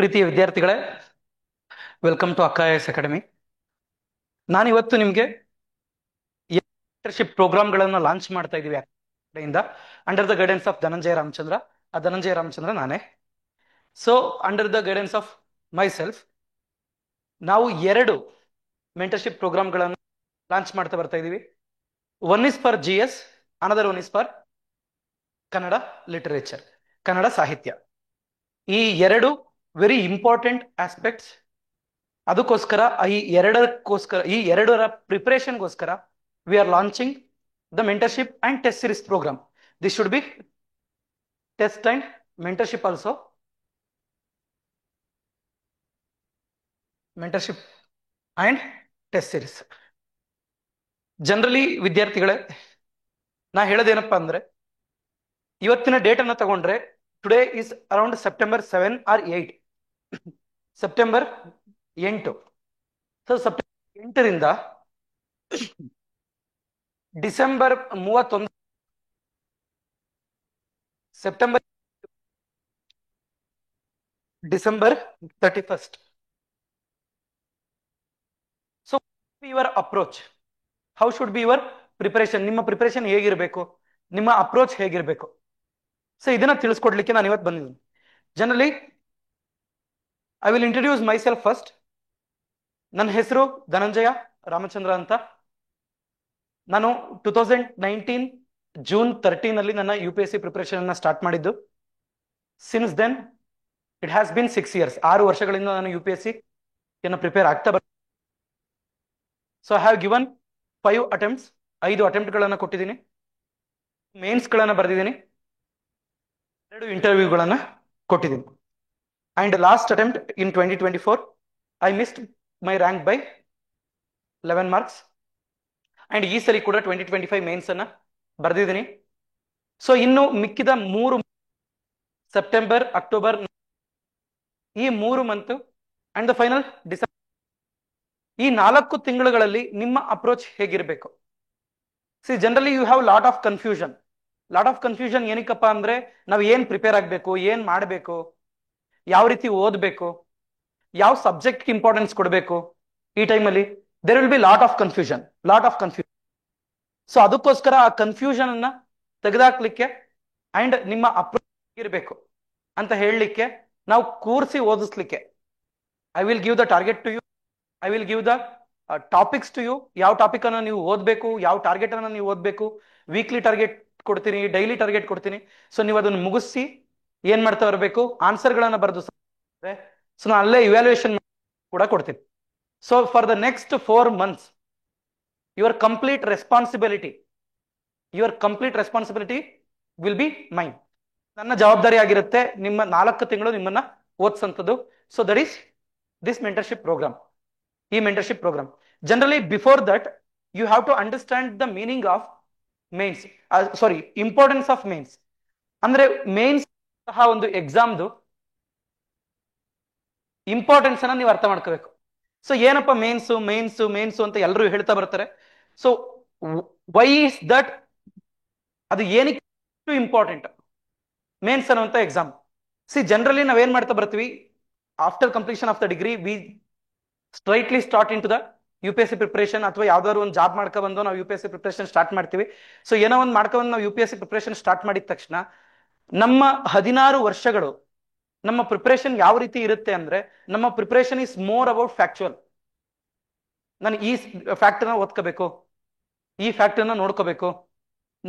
ಪ್ರೀತಿಯ ವಿದ್ಯಾರ್ಥಿಗಳೇ, welcome to ಅಕ್ಕಾಯಸ್ academy. ನಾನಿವತ್ತು ನಿಮಗೆ ಮೆಂಟರ್ಶಿಪ್ ಪ್ರೋಗ್ರಾಮ್ಗಳನ್ನು ಲಾಂಚ್ ಮಾಡ್ತಾ ಇದ್ದೀವಿ ಕಡೆಯಿಂದ under the guidance of Dhananjaya Ramachandra. ಆ ಧನಂಜಯ ರಾಮಚಂದ್ರ ನಾನೇ. So under the guidance of myself ನಾವು 2 ಮೆಂಟರ್ಶಿಪ್ ಪ್ರೋಗ್ರಾಮ್ಗಳನ್ನು ಲಾಂಚ್ ಮಾಡ್ತಾ ಬರ್ತಾ ಇದ್ದೀವಿ. One is for GS, another one is for Kannada literature, Kannada ಸಾಹಿತ್ಯ. ಈ 2 ವೆರಿ ಇಂಪಾರ್ಟೆಂಟ್ ಆಸ್ಪೆಕ್ಟ್ಸ್. ಅದಕ್ಕೋಸ್ಕರ ಈ ಎರಡರ ಪ್ರಿಪರೇಷನ್ಗೋಸ್ಕರ we are launching the mentorship and test series program. This should be test and mentorship also. Mentorship and test series. Generally ವಿದ್ಯಾರ್ಥಿಗಳೇ, ನಾ ಹೇಳೋದೇನಪ್ಪ ಅಂದ್ರೆ, ಇವತ್ತಿನ ಡೇಟ್ ಅನ್ನ ತಗೊಂಡ್ರೆ today is around September 7 or 8. September 8. So September 8ರಿಂದ December 31, September December 31. So your approach, how should be your preparation? ನಿಮ್ಮ preparation ಹೇಗಿರಬೇಕು, ನಿಮ್ಮ ಅಪ್ರೋಚ್ ಹೇಗಿರಬೇಕು? ಸೊ ಇದನ್ನ ತಿಳಿಸ್ಕೊಡ್ಲಿಕ್ಕೆ ನಾನು ಇವತ್ತು ಬಂದಿದ್ದೀನಿ. Generally I will introduce my self first. ನನ್ನ ಹೆಸರು ಧನಂಜಯ ರಾಮಚಂದ್ರ ಅಂತ. ನಾನು 2019 ಜೂನ್ 13 ನನ್ನ UPSC ಪ್ರಿಪರೇಷನ್ ಸ್ಟಾರ್ಟ್ ಮಾಡಿದ್ದು. Since then it has been 6 years. 6 ವರ್ಷಗಳಿಂದ ನಾನು UPSC ಪ್ರಿಪೇರ್ ಆಗ್ತಾ ಬರ್ತೀನಿ. So I have given 5 attempts, 5 ಅಟೆಂಪ್ಟ್ಗಳನ್ನು ಕೊಟ್ಟಿದ್ದೀನಿ. ಮೇನ್ಸ್ಗಳನ್ನು ಬರೆದಿದ್ದೀನಿ, 2 ಇಂಟರ್ವ್ಯೂಗಳನ್ನು ಕೊಟ್ಟಿದ್ದೀನಿ. And last attempt in 2024 I missed my rank by 11 marks. ಅಂಡ್ ಈ ಸರಿ ಕೂಡ 2025 ಮೇನ್ಸ್ ಅನ್ನ ಬರೆದಿದ್ದೀನಿ. ಸೊ ಇನ್ನು ಮಿಕ್ಕಿದ 3 ಸೆಪ್ಟೆಂಬರ್, ಅಕ್ಟೋಬರ್, ಈ 3 month and the final December, ಈ 4 ತಿಂಗಳುಗಳಲ್ಲಿ ನಿಮ್ಮ ಅಪ್ರೋಚ್ ಹೇಗಿರಬೇಕು? See generally you have lot of confusion. ಏನಕ್ಕಪ್ಪ ಅಂದ್ರೆ, ನಾವು ಏನ್ ಪ್ರಿಪೇರ್ ಆಗ್ಬೇಕು, ಏನ್ ಮಾಡಬೇಕು, ಯಾವ ರೀತಿ ಓದ್ಬೇಕು, ಯಾವ ಸಬ್ಜೆಕ್ಟ್ ಇಂಪಾರ್ಟೆನ್ಸ್ ಕೊಡಬೇಕು, ಈ ಟೈಮಲ್ಲಿ there will be lot of confusion. So ಅದಕ್ಕೋಸ್ಕರ ಆ ಕನ್ಫ್ಯೂಷನ್ ಅನ್ನ ತೆಗೆದಾಕ್ಲಿಕ್ಕೆ ಅಂಡ್ ನಿಮ್ಮ ಅಪ್ರೋಚ್ ಇರಬೇಕು ಅಂತ ಹೇಳಲಿಕ್ಕೆ, ನಾವು ಕೂರಿಸಿ ಓದಿಸ್ಲಿಕ್ಕೆ I will give the target to you. I will give the topics to you. ಯಾವ ಟಾಪಿಕ್ ಅನ್ನ ನೀವು ಓದಬೇಕು, ಯಾವ ಟಾರ್ಗೆಟ್ ಅನ್ನ ನೀವು ಓದಬೇಕು, ವೀಕ್ಲಿ ಟಾರ್ಗೆಟ್ ಕೊಡ್ತೀನಿ, ಡೈಲಿ ಟಾರ್ಗೆಟ್ ಕೊಡ್ತೀನಿ. ಸೊ ನೀವು ಅದನ್ನು ಮುಗಿಸಿ ಏನ್ ಮಾಡ್ತಾ ಬರಬೇಕು, ಆನ್ಸರ್ಗಳನ್ನ ಬರೆದು. ಸೊ ನಾನು ಅಲ್ಲೇ ಇವ್ಯಾಲ್ಯೂಯೇಷನ್ ಕೂಡ ಕೊಡ್ತೀನಿ. So for the next 4 months your complete responsibility will be mine. ನನ್ನ ಜವಾಬ್ದಾರಿ ಆಗಿರುತ್ತೆ ನಿಮ್ಮ 4 ತಿಂಗಳು ನಿಮ್ಮನ್ನ ಓದಿಸಂತದ್ದು. So that is this mentorship program. ಈ mentorship program generally before that you have to understand the meaning of mains, importance of mains. ಅಂದ್ರೆ mains ಸಹ ಒಂದು ಎಕ್ಸಾಮ್ದು ಇಂಪಾರ್ಟೆನ್ಸ್ ಅನ್ನ ನೀವು ಅರ್ಥ ಮಾಡ್ಕೋಬೇಕು. ಸೊ ಏನಪ್ಪ ಮೇನ್ಸು ಅಂತ ಎಲ್ಲರೂ ಹೇಳ್ತಾ ಬರ್ತಾರೆ. So why is that? ಅದು ಏನಕ್ಕೆ ಇಂಪಾರ್ಟೆಂಟ್ ಮೇನ್ಸ್ ಅನ್ನುವಂತ ಎಕ್ಸಾಮ್? ಸಿ ಜನರಲಿ ನಾವೇನ್ ಮಾಡ್ತಾ ಬರ್ತೀವಿ, after completion of the degree we straightly start in to the UPSC preparation, ಅಥವಾ ಯಾವ್ದಾದ್ರು ಒಂದು ಜಾಬ್ ಮಾಡ್ಕೊಬಂದು ನಾವು UPSC ಪ್ರಿಪರೇಷನ್ ಸ್ಟಾರ್ಟ್ ಮಾಡ್ತೀವಿ. ಸೊ ಏನೋ ಒಂದು ಮಾಡ್ಕೊಬಂದು ನಾವು UPSC ಪ್ರಿಪರೇಷನ್ ಸ್ಟಾರ್ಟ್ ಮಾಡಿದ ತಕ್ಷಣ ನಮ್ಮ 16 ವರ್ಷಗಳು ನಮ್ಮ ಪ್ರಿಪರೇಷನ್ ಯಾವ ರೀತಿ ಇರುತ್ತೆ ಅಂದ್ರೆ, ನಮ್ಮ preparation is more about factual. ನಾನು ಈ ಫ್ಯಾಕ್ಟ್ ನ ಓದ್ಕೋಬೇಕು, ಈ ಫ್ಯಾಕ್ಟ್ ಅನ್ನ ನೋಡ್ಕೋಬೇಕು,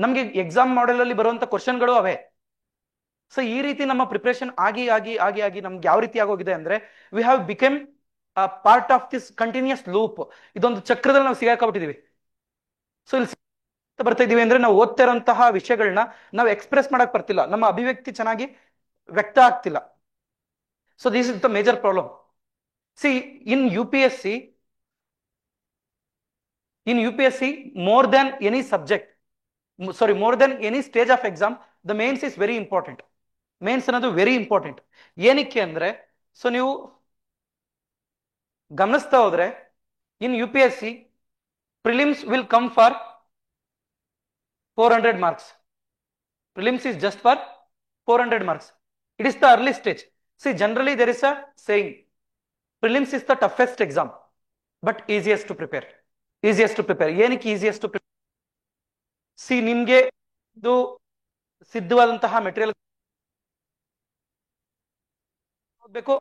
ನಮ್ಗೆ ಎಕ್ಸಾಮ್ ಮಾಡೆಲ್ ಅಲ್ಲಿ ಬರುವಂತ ಕ್ವಶನ್ಗಳು ಅವೇ. ಸೊ ಈ ರೀತಿ ನಮ್ಮ ಪ್ರಿಪರೇಷನ್ ಆಗಿ ನಮ್ಗೆ ಯಾವ ರೀತಿ ಆಗೋಗಿದೆ ಅಂದ್ರೆ, we have become part of this continuous loop. ಇದೊಂದು ಚಕ್ರದಲ್ಲಿ ನಾವು ಸಿಗಾಕಬಿಟ್ಟಿದೀವಿ. ಸೊ ಇಲ್ಲಿ ಬರ್ತಾ ಇದೀವಿ ಅಂದ್ರೆ, ನಾವು ಓದ್ತಾ ಇರುವಂತಹ ವಿಷಯಗಳನ್ನ ನಾವು ಎಕ್ಸ್ಪ್ರೆಸ್ ಮಾಡಕ್ ಬರ್ತಿಲ್ಲ, ನಮ್ಮ ಅಭಿವ್ಯಕ್ತಿ ಚೆನ್ನಾಗಿ ವ್ಯಕ್ತ ಆಗ್ತಿಲ್ಲ. So this is the major problem. C in UPSC more than any subject, more than any stage of exam, the mains is very important. Mains ಅನ್ನೋದು ವೆರಿ ಇಂಪಾರ್ಟೆಂಟ್. ಏನಕ್ಕೆ ಅಂದ್ರೆ, ಸೊ ನೀವು ಗಮನಿಸ್ತಾ ಹೋದ್ರೆ ಇನ್ UPSC prelims will come for 400 marks. Prelims is just for 400 marks. It is the early stage. See, generally there is a saying, prelims is the toughest exam, but easiest to prepare. Easiest to prepare. ಏನಕ್ಕೆ easiest to prepare? See, ನಿಮ್ಗೆ ಇದು ಸಿದ್ಧವಾದಂತಹ material ಓದಬೇಕು,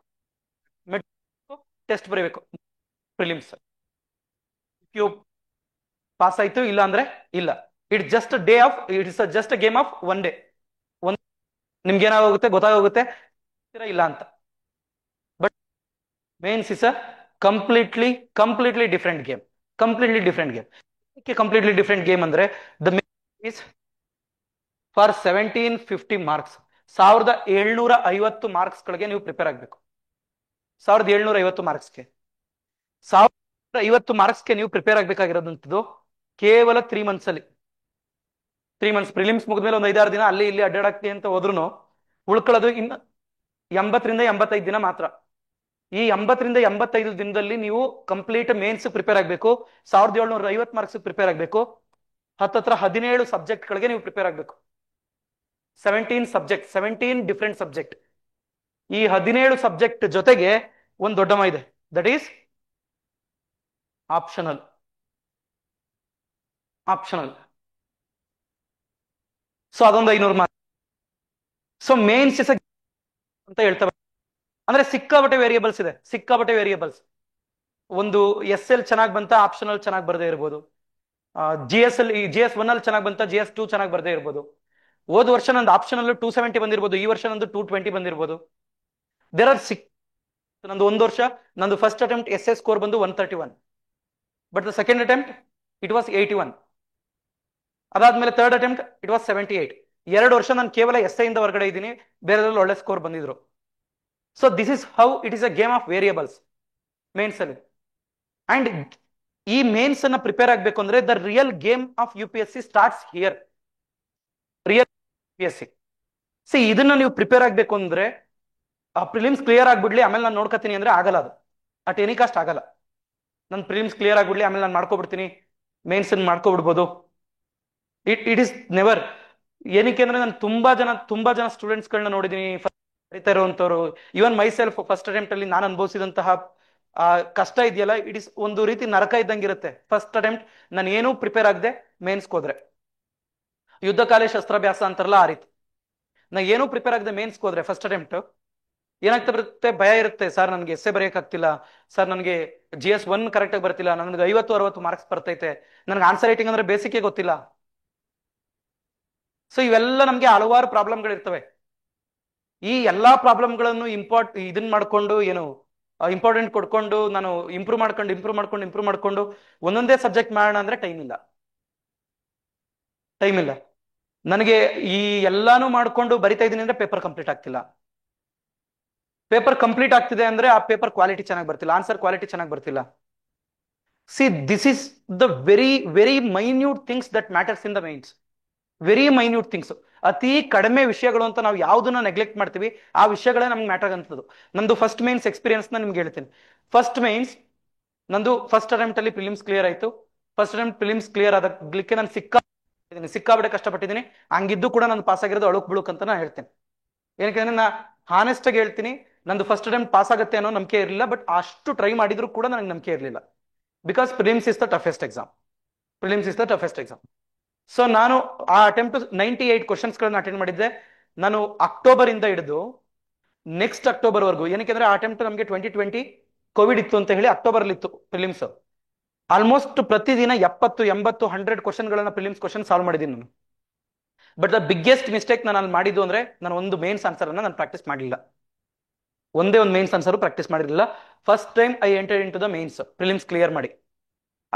test ಬರೀಬೇಕು. Prelims you pass ಆಯ್ತು, ಇಲ್ಲ ಅಂದ್ರೆ ಇಲ್ಲ. It's just day of, it's just game of one day. ಒಂದ್ ನಿಮ್ಗೆ ಏನಾಗುತ್ತೆ ಗೊತ್ತಾಗೋಗುತ್ತೆ ಇಲ್ಲ ಅಂತ. But mains is a completely different game. Completely different game. Completely different game ಅಂದ್ರೆ the main is for 1750 marks. 1750 marks ಗಳಿಗೆ ನೀವು ಪ್ರಿಪೇರ್ ಆಗಬೇಕು. 1750 ಮಾರ್ಕ್ಸ್ಗೆ 1050 ಮಾರ್ಕ್ಸ್ಗೆ ನೀವು ಪ್ರಿಪೇರ್ ಆಗ್ಬೇಕಾಗಿರೋದಂಥದ್ದು ಕೇವಲ 3 ಮಂತ್ಸ್ ಅಲ್ಲಿ. 3 ಮಂತ್ಸ್ ಪ್ರಿಲಿಮ್ಸ್ ಮುಗಿದ್ಮೇಲೆ ಒಂದು 5-6 ದಿನ ಅಲ್ಲಿ ಇಲ್ಲಿ ಅಡ್ಡಾಡಕ್ತಿ ಅಂತ ಹೋದ್ರು ಉಳ್ಕೊಳ್ಳೋದು ಇನ್ನು 80ರಿಂದ 85 ದಿನ ಮಾತ್ರ. ಈ 80ರಿಂದ 85 ದಿನದಲ್ಲಿ ನೀವು ಕಂಪ್ಲೀಟ್ ಮೇನ್ಸ್ ಪ್ರಿಪೇರ್ ಆಗಬೇಕು. 1750 ಮಾರ್ಕ್ಸ್ ಪ್ರಿಪೇರ್ ಆಗಬೇಕು. ಹತ್ತತ್ರ 17 ಸಬ್ಜೆಕ್ಟ್ ಗಳಿಗೆ ನೀವು ಪ್ರಿಪೇರ್ ಆಗಬೇಕು. 17 ಸಬ್ಜೆಕ್ಟ್, 17 ಡಿಫ್ರೆಂಟ್ ಸಬ್ಜೆಕ್ಟ್. ಈ 17 ಸಬ್ಜೆಕ್ಟ್ ಜೊತೆಗೆ ಒಂದು ದೊಡ್ಡಮ ಇದೆ, ದಟ್ ಈಸ್ ಆಪ್ಷನಲ್. ಸೊ ಅದೊಂದು 500 ಮಾರ್ಕ್ಸ್. ಸೊ ಮೇನ್ಸ್ ಅಂತ ಹೇಳ್ತವೆ. ಅಂದ್ರೆ ಸಿಕ್ಕಾಬಟ್ಟೆ ವೇರಿಯೇಬಲ್ಸ್ ಇದೆ, ಸಿಕ್ಕಾಬಟ್ಟೆ ವೇರಿಯೇಬಲ್ಸ್. ಒಂದು SL ಚೆನ್ನಾಗಿ ಬಂತ, ಆಪ್ಷನಲ್ ಚೆನ್ನಾಗಿ ಬರದೇ ಇರ್ಬೋದು. GS 1 ಅಲ್ಲಿ ಚೆನ್ನಾಗಿ ಬಂತ, GS 2 ಚೆನ್ನಾಗಿ ಬರದೇ ಇರ್ಬೋದು. ಹೋದ ವರ್ಷ ನಂದು ಆಪ್ಷನಲ್ 270 ಬಂದಿರ್ಬೋದು, ಈ ವರ್ಷ ನಂದು 220 ಬಂದಿರ್ಬೋದು. ದೇರ್ ಆರ್ ನಂದು ಒಂದು ವರ್ಷ ನಂದು ಫಸ್ಟ್ ಅಟೆಂಪ್ಟ್ SS ಸ್ಕೋರ್ ಬಂದು 131, but the second attempt it was 81. ಅದಾದ್ಮೇಲೆ ಥರ್ಡ್ ಅಟೆಂಪ್ಟ್ ಇಟ್ ವಾಸ್ 78. 2 ವರ್ಷ ನಾನು ಕೇವಲ SI ಇಂದ ಹೊರಗಡೆ ಇದ್ದೀನಿ, ಬೇರೆದ್ರಲ್ಲಿ ಒಳ್ಳೆ ಸ್ಕೋರ್ ಬಂದಿದ್ರು. So this is how it is a game of variables mains ಅಲ್ಲಿ. ಅಂಡ್ ಈ ಮೇನ್ಸ್ ಅನ್ನ ಪ್ರಿಪೇರ್ ಆಗ್ಬೇಕು ಅಂದ್ರೆ the real game of UPSC starts here. Real UPSC C ಇದನ್ನ ನೀವು ಪ್ರಿಪೇರ್ ಆಗ್ಬೇಕು ಅಂದ್ರೆ ಪ್ರಿಲಿಮ್ಸ್ ಕ್ಲಿಯರ್ ಆಗ್ಬಿಡ್ಲಿ ಆಮೇಲೆ ನಾನು ನೋಡ್ಕೊತೀನಿ ಅಂದ್ರೆ ಆಗಲ್ಲ. ಅದು ಅಟ್ ಎನಿ ಕಾಸ್ಟ್ ಆಗಲ್ಲ. ನನ್ನ ಪ್ರಿಲಿಮ್ಸ್ ಕ್ಲಿಯರ್ ಆಗ್ಬಿಡ್ಲಿ ಆಮೇಲೆ ನಾನು ಮಾಡ್ಕೊಬಿಡ್ತೀನಿ, ಮೇನ್ಸ್ ಮಾಡ್ಕೊಬಿಡ್ಬೋದು. It is never. ಏನಕ್ಕೆ ಅಂದ್ರೆ ನಾನು ತುಂಬಾ ಜನ ಸ್ಟೂಡೆಂಟ್ಸ್ಗಳನ್ನ ನೋಡಿದೀನಿ ಬರೀತಾ ಇರುವಂತವ್ರು. Even myself first attempt ಅಲ್ಲಿ ನಾನು ಅನುಭವಿಸಿದಂತಹ ಕಷ್ಟ ಇದೆಯಲ್ಲ, ಇಟ್ ಇಸ್ ಒಂದು ರೀತಿ ನರಕ ಇದ್ದಂಗಿರುತ್ತೆ. ಫಸ್ಟ್ ಅಟೆಂಪ್ಟ್ ನಾನು ಏನೂ ಪ್ರಿಪೇರ್ ಆಗದೆ ಮೇನ್ಸ್ಗೆ ಹೋದ್ರೆ ಯುದ್ಧ ಕಾಲೇ ಶಸ್ತ್ರಾಭ್ಯಾಸ ಅಂತಾರಲ್ಲ ಆ ರೀತಿ. ನಾ ಏನೂ ಪ್ರಿಪೇರ್ ಆಗದೆ ಮೇನ್ಸ್ಗೆ ಹೋದ್ರೆ ಫಸ್ಟ್ ಅಟೆಂಪ್ಟ್ ಏನಾಗ್ತಾ ಬರುತ್ತೆ, ಭಯ ಇರುತ್ತೆ. ಸರ್ ನನಗೆ ಎಸ್ಸೆ ಬರೆಯಕ್ಕಾಗ್ತಿಲ್ಲ, ಸರ್ ನನಗೆ GS 1 ಕರೆಕ್ಟ್ ಆಗಿ ಬರ್ತಿಲ್ಲ, ನನಗೆ 50-60 ಮಾರ್ಕ್ಸ್ ಬರ್ತೈತೆ, ನನಗೆ ಆನ್ಸರ್ ರೈಟಿಂಗ್ ಅಂದ್ರೆ ಬೇಸಿಕ್ ಗೊತ್ತಿಲ್ಲ. ಸೊ ಇವೆಲ್ಲ ನಮ್ಗೆ ಹಲವಾರು ಪ್ರಾಬ್ಲಮ್ಗಳಿರ್ತವೆ. ಈ ಎಲ್ಲಾ ಪ್ರಾಬ್ಲಮ್ಗಳನ್ನು ಇದನ್ನ ಮಾಡ್ಕೊಂಡು ಏನು ಇಂಪಾರ್ಟೆಂಟ್ ಕೊಡ್ಕೊಂಡು ನಾನು ಇಂಪ್ರೂವ್ ಮಾಡ್ಕೊಂಡು ಒಂದೊಂದೇ ಸಬ್ಜೆಕ್ಟ್ ಮಾಡೋಣ ಅಂದ್ರೆ ಟೈಮ್ ಇಲ್ಲ. ನನಗೆ ಈ ಎಲ್ಲಾನು ಮಾಡ್ಕೊಂಡು ಬರಿತಾ ಇದೀನಿ ಅಂದ್ರೆ ಪೇಪರ್ ಕಂಪ್ಲೀಟ್ ಆಗ್ತಿಲ್ಲ. ಪೇಪರ್ ಕಂಪ್ಲೀಟ್ ಆಗ್ತಿದೆ ಅಂದ್ರೆ ಆ ಪೇಪರ್ ಕ್ವಾಲಿಟಿ ಚೆನ್ನಾಗಿ ಬರ್ತಿಲ್ಲ, ಆನ್ಸರ್ ಕ್ವಾಲಿಟಿ ಚೆನ್ನಾಗಿ ಬರ್ತಿಲ್ಲ. See this is the very minute things that matters in the mains. Very minute things, ಅತಿ ಕಡಿಮೆ ವಿಷಯಗಳು ಅಂತ ನಾವು ಯಾವ್ದನ್ನ ನೆಗ್ಲೆಕ್ಟ್ ಮಾಡ್ತೀವಿ ಆ ವಿಷಯಗಳೇ ನಮ್ಗೆ ಮ್ಯಾಟರ್ ಆಗಂತದ್ದು. ನಂದು ಫಸ್ಟ್ ಮೇನ್ಸ್ ಎಕ್ಸ್ಪೀರಿಯನ್ಸ್ ನ ನಿಮ್ಗೆ ಹೇಳ್ತೀನಿ. ಫಸ್ಟ್ ಮೇನ್ಸ್ ನಂದು ಫಸ್ಟ್ ಅಟೆಂಪ್ಟ್ ಅಲ್ಲಿ ಪ್ರಿಲಿಮ್ಸ್ ಕ್ಲಿಯರ್ ಆಯ್ತು. ಫಸ್ಟ್ ಅಟೆಂಪ್ಟ್ ಪ್ರಿಲಿಮ್ಸ್ ಕ್ಲಿಯರ್ ಆದಕ್ಕೆ ನಾನು ಸಿಕ್ಕಾಬಟ್ಟೆ ಕಷ್ಟಪಟ್ಟಿದ್ದೀನಿ. ಹಂಗಿದ್ದು ಕೂಡ ನಾನು ಪಾಸ್ ಆಗಿರೋದು ಅಳುಕ್ ಬುಳುಕ್ ಅಂತ ನಾನು ಹೇಳ್ತೇನೆ. ಏನಕ್ಕೆ ನಾ ಹಾನೆಸ್ಟ್ ಆಗಿ ಹೇಳ್ತೀನಿ, ನಂದು ಫಸ್ಟ್ ಅಟೆಂಪ್ಟ್ ಪಾಸ್ ಆಗುತ್ತೆ ಅನ್ನೋ ನಂಬಿಕೆ ಇರಲಿಲ್ಲ. ಬಟ್ ಅಷ್ಟು ಟ್ರೈ ಮಾಡಿದ್ರು ಕೂಡ ನನಗೆ ನಂಬಿಕೆ ಇರಲಿಲ್ಲ. Because prelims is the toughest exam. So ನಾನು ಆ ಅಟೆಂಪ್ಟ್ 98 ಕ್ವಶನ್ಸ್ಗಳನ್ನ ಅಟೆಂಡ್ ಮಾಡಿದ್ದೆ. ನಾನು ಅಕ್ಟೋಬರ್ ಇಂದ ಹಿಡಿದು ನೆಕ್ಸ್ಟ್ ಅಕ್ಟೋಬರ್ ವರೆಗೂ, ಏನಕ್ಕೆ ಆ ಅಟೆಂಪ್ಟ್ ನಮಗೆ 2020 ಕೋವಿಡ್ ಇತ್ತು ಅಂತ ಹೇಳಿ ಅಕ್ಟೋಬರ್ ಅಲ್ಲಿ ಇತ್ತು ಪ್ರಿಲಿಮ್ಸ್. ಆಲ್ಮೋಸ್ಟ್ ಪ್ರತಿದಿನ 70, 80, 100 ಕ್ವಶನ್ಗಳನ್ನ ಪ್ರಿಲಿಮ್ಸ್ ಕ್ವಶನ್ ಸಾಲ್ವ್ ಮಾಡಿದ್ದೀನಿ ನಾನು. ಬಟ್ ದ ಬಿಗ್ಗೆಸ್ಟ್ ಮಿಸ್ಟೇಕ್ ನಾನು ಅಲ್ಲಿ ಮಾಡಿದ್ದು ಅಂದ್ರೆ ನಾನು ಒಂದು ಮೇನ್ಸ್ ಆನ್ಸರ್ ಅನ್ನ ನಾನು ಪ್ರಾಕ್ಟೀಸ್ ಮಾಡಲಿಲ್ಲ. ಒಂದೇ ಒಂದು ಮೇನ್ಸ್ ಆನ್ಸರ್ ಪ್ರಾಕ್ಟೀಸ್ ಮಾಡಿರಲಿಲ್ಲ. First time I enter in to the mains prelims clear ಮಾಡಿ.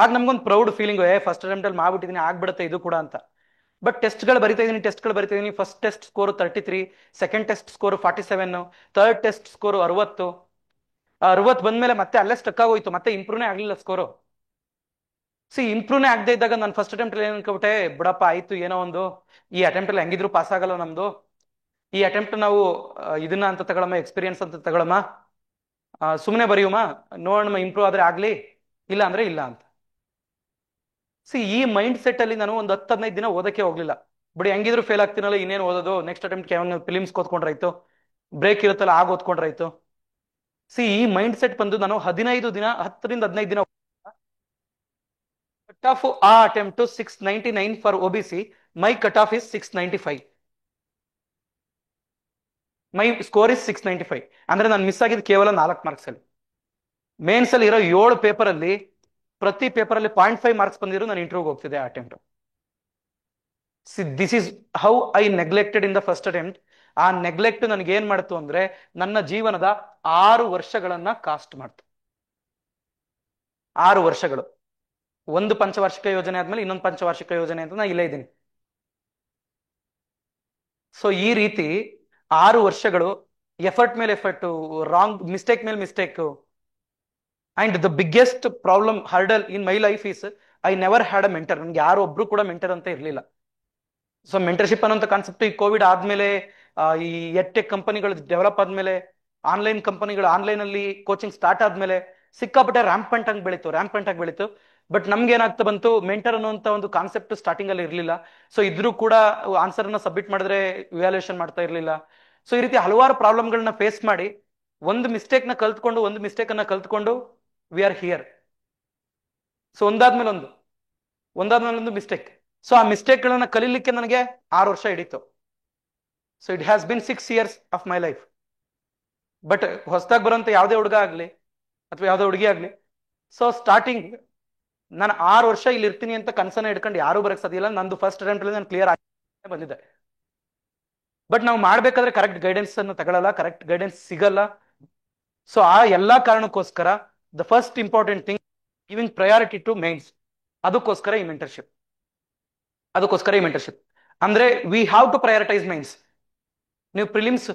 ಆಗ ನಮ್ಗೊಂದು ಪ್ರೌಡ್ ಫೀಲಿಂಗ್, ಫಸ್ಟ್ ಅಟೆಂಪ್ಟ್ ಅಲ್ಲಿ ಮಾಡ್ಬಿಟ್ಟಿದ್ದೀನಿ, ಆಗ್ಬಿಡುತ್ತೆ ಇದು ಕೂಡ ಅಂತ. ಬಟ್ ಟೆಸ್ಟ್ಗಳು ಬರಿತಾ ಇದೀನಿ. First test score 33, second test score 47, third test score 60 ಬಂದ್ಮೇಲೆ ಮತ್ತೆ ಅಲ್ಲೇ ಸ್ಟಕ್ ಆಗೋಯ್ತು, ಮತ್ತೆ ಇಂಪ್ರೂವ್ನೇ ಆಗ್ಲಿಲ್ಲ ಸ್ಕೋರು. ಇಂಪ್ರೂವ್ನೇ ಆಗದೆ ಇದ್ದಾಗ ನಾನು ಫಸ್ಟ್ ಅಟೆಂಪ್ಟ್ ಅಲ್ಲಿ ಏನ್ ಅನ್ಕೊಬಿಟ್ಟೆ, ಬಿಡಪ್ಪ ಆಯ್ತು ಏನೋ ಒಂದು, ಈ ಅಟೆಂಪ್ಟ್ ಅಲ್ಲಿ ಹೆಂಗಿದ್ರು ಪಾಸ್ ಆಗಲ್ಲ ನಮ್ದು, ಈ ಅಟೆಂಪ್ಟ್ ನಾವು ಇದನ್ನ ಅಂತ ತಗೊಳಮ್ಮ, ಎಕ್ಸ್ಪೀರಿಯನ್ಸ್ ಅಂತ ತಗೊಳಮ್ಮ, ಸುಮ್ಮನೆ ಬರೆಯುಮ, ನೋಡಮ್ಮ ಇಂಪ್ರೂವ್ ಆದ್ರೆ ಆಗ್ಲಿ, ಇಲ್ಲ ಅಂದ್ರೆ ಇಲ್ಲ ಅಂತ. ಈ ಮೈಂಡ್ ಸೆಟ್ ಅಲ್ಲಿ ನಾನು ಒಂದು 10-15 ದಿನ ಓದಕ್ಕೆ ಹೋಗ್ಲಿಲ್ಲ. ಬಟ್ ಹೆಂಗಿದ್ರು ಫೇಲ್ ಆಗ್ತೀನಲ್ಲ, ಇನ್ನೇನು ಓದೋದು, ನೆಕ್ಸ್ಟ್ ಅಟೆಂಪ್ಟ್ ಪ್ರಿಲಿಮ್ಸ್ ಕೂತ್ಕೊಂಡ್ರಾಯ್ತು, ಬ್ರೇಕ್ ಇರುತ್ತಲ್ಲ ಆಗ ಓದ್ಕೊಂಡ್ರಾಯ್ತು. ಸಿ ಈ ಮೈಂಡ್ ಸೆಟ್ ಬಂದು ನಾನು 15 ದಿನ 10 ರಿಂದ 15 ದಿನ ಕಟ್ ಆಫ್ ಆ attempt 699 for OBC. My cut off is 695. My score is 695. ಅಂದ್ರೆ ನಾನು ಮಿಸ್ ಆಗಿದ್ದು ಕೇವಲ 4 ಮಾರ್ಕ್ಸ್ ಅಲ್ಲಿ. ಮೇನ್ಸ್ ಅಲ್ಲಿ ಇರೋ 7 ಪೇಪರ್ ಅಲ್ಲಿ ಪ್ರತಿ ಪೇಪರ್ ಅಲ್ಲಿ 0.5 ಮಾರ್ಕ್ಸ್ ಬಂದಿರೋ ನಾನು ಇಂಟರ್ವ್ಯೂಗೆ ಹೋಗ್ತಿದ್ದೆ ಆ attempt. This is how I neglected in the first attempt. ಆ ನೆಗ್ಲೆಕ್ಟ್ ನನಗೆ ಏನ್ ಮಾಡ್ತು ಅಂದ್ರೆ ನನ್ನ ಜೀವನದ 6 ವರ್ಷಗಳನ್ನ ಕಾಸ್ಟ್ ಮಾಡ್ತು. 6 ವರ್ಷಗಳು. ಒಂದು ಪಂಚವಾರ್ಷಿಕ ಯೋಜನೆ ಆದ್ಮೇಲೆ ಇನ್ನೊಂದು ಪಂಚವಾರ್ಷಿಕ ಯೋಜನೆ ಅಂತ ನಾ ಇಲ್ಲೇ ಇದ್ದೀನಿ. ಸೊ ಈ ರೀತಿ 6 ವರ್ಷಗಳು ಎಫರ್ಟ್ ಮೇಲೆ ಎಫರ್ಟ್, ರಾಂಗ್ ಮಿಸ್ಟೇಕ್ ಮೇಲೆ mistake. And the biggest problem hurdle in my life is I never had a mentor. ನನ್ಗೆ ಯಾರು ಒಬ್ರು ಕೂಡ ಮೆಂಟರ್ ಅಂತ ಇರಲಿಲ್ಲ. ಸೊ ಮೆಂಟರ್ಶಿಪ್ ಅನ್ನೋಂಥ ಕಾನ್ಸೆಪ್ಟ್ ಈ ಕೋವಿಡ್ ಆದ್ಮೇಲೆ, ಈ ಎಡ್ಟೆಕ್ ಕಂಪನಿಗಳು ಡೆವಲಪ್ ಆದ್ಮೇಲೆ, ಆನ್ಲೈನ್ ಕಂಪನಿಗಳು ಆನ್ಲೈನ್ ಅಲ್ಲಿ ಕೋಚಿಂಗ್ ಸ್ಟಾರ್ಟ್ ಆದ್ಮೇಲೆ ಸಿಕ್ಕಾಪಟ್ಟೆ ರ್ಯಾಂಪಂಟ್ ಆಗಿ ಬೆಳೀತು. ಬಟ್ ನಮ್ಗೆ ಏನಾಗ್ತಾ ಬಂತು, ಮೆಂಟರ್ ಅನ್ನುವಂತ ಒಂದು ಕಾನ್ಸೆಪ್ಟ್ ಸ್ಟಾರ್ಟಿಂಗ್ ಅಲ್ಲಿ ಇರಲಿಲ್ಲ. ಸೊ ಇದ್ರೂ ಕೂಡ ಆನ್ಸರ್ ನ ಸಬ್ಮಿಟ್ ಮಾಡಿದ್ರೆ ಇವ್ಯಾಲ್ಯೂಯೇಷನ್ ಮಾಡ್ತಾ ಇರಲಿಲ್ಲ. ಸೊ ಈ ರೀತಿ ಹಲವಾರು ಪ್ರಾಬ್ಲಮ್ಗಳನ್ನ ಫೇಸ್ ಮಾಡಿ ಒಂದು ಮಿಸ್ಟೇಕ್ ಅನ್ನ ಕಲ್ತ್ಕೊಂಡು ವಿ ಆರ್ ಹಿಯರ್. ಸೊ ಒಂದಾದ್ಮೇಲೆ ಒಂದು ಮಿಸ್ಟೇಕ್. ಸೊ ಆ ಮಿಸ್ಟೇಕ್ ಗಳನ್ನ ಕಲೀಲಿಕ್ಕೆ ನನಗೆ 6 ವರ್ಷ ಹಿಡಿತು. So it has been 6 years of my life. But ಹೊಸದಾಗಿ ಬರುವಂತ ಯಾವುದೇ ಹುಡುಗ ಆಗ್ಲಿ ಅಥವಾ ಯಾವುದೇ ಹುಡುಗಿ ಆಗ್ಲಿ, ಸೊ ಸ್ಟಾರ್ಟಿಂಗ್ ನಾನು 6 ವರ್ಷ ಇಲ್ಲಿ ಇರ್ತೀನಿ ಅಂತ ಕನ್ಸನ್ನ ಇಟ್ಕೊಂಡು ಯಾರು ಬರಕ್ ಸಾಧ್ಯ ಇಲ್ಲ. ನಂದು ಫಸ್ಟ್ ಅಟೆಂಪ್ಟ್ ಅಲ್ಲಿ ನಾನು ಕ್ಲಿಯರ್ ಆಗಿ ಬಂದಿದ್ದೆ. ಬಟ್ ನಾವು ಮಾಡ್ಬೇಕಾದ್ರೆ ಕರೆಕ್ಟ್ ಗೈಡೆನ್ಸ್ ಅನ್ನು ತಗೊಳ್ಳಲ್ಲ, ಕರೆಕ್ಟ್ ಗೈಡೆನ್ಸ್ ಸಿಗಲ್ಲ. ಸೊ ಆ ಎಲ್ಲಾ ಕಾರಣಕ್ಕೋಸ್ಕರ the first important thing giving priority to mains. ಅದಕ್ಕೋಸ್ಕರ ಈ ಮೆಂಟರ್ಶಿಪ್. ಅಂದ್ರೆ we have to prioritize mains. ನೀವು prelims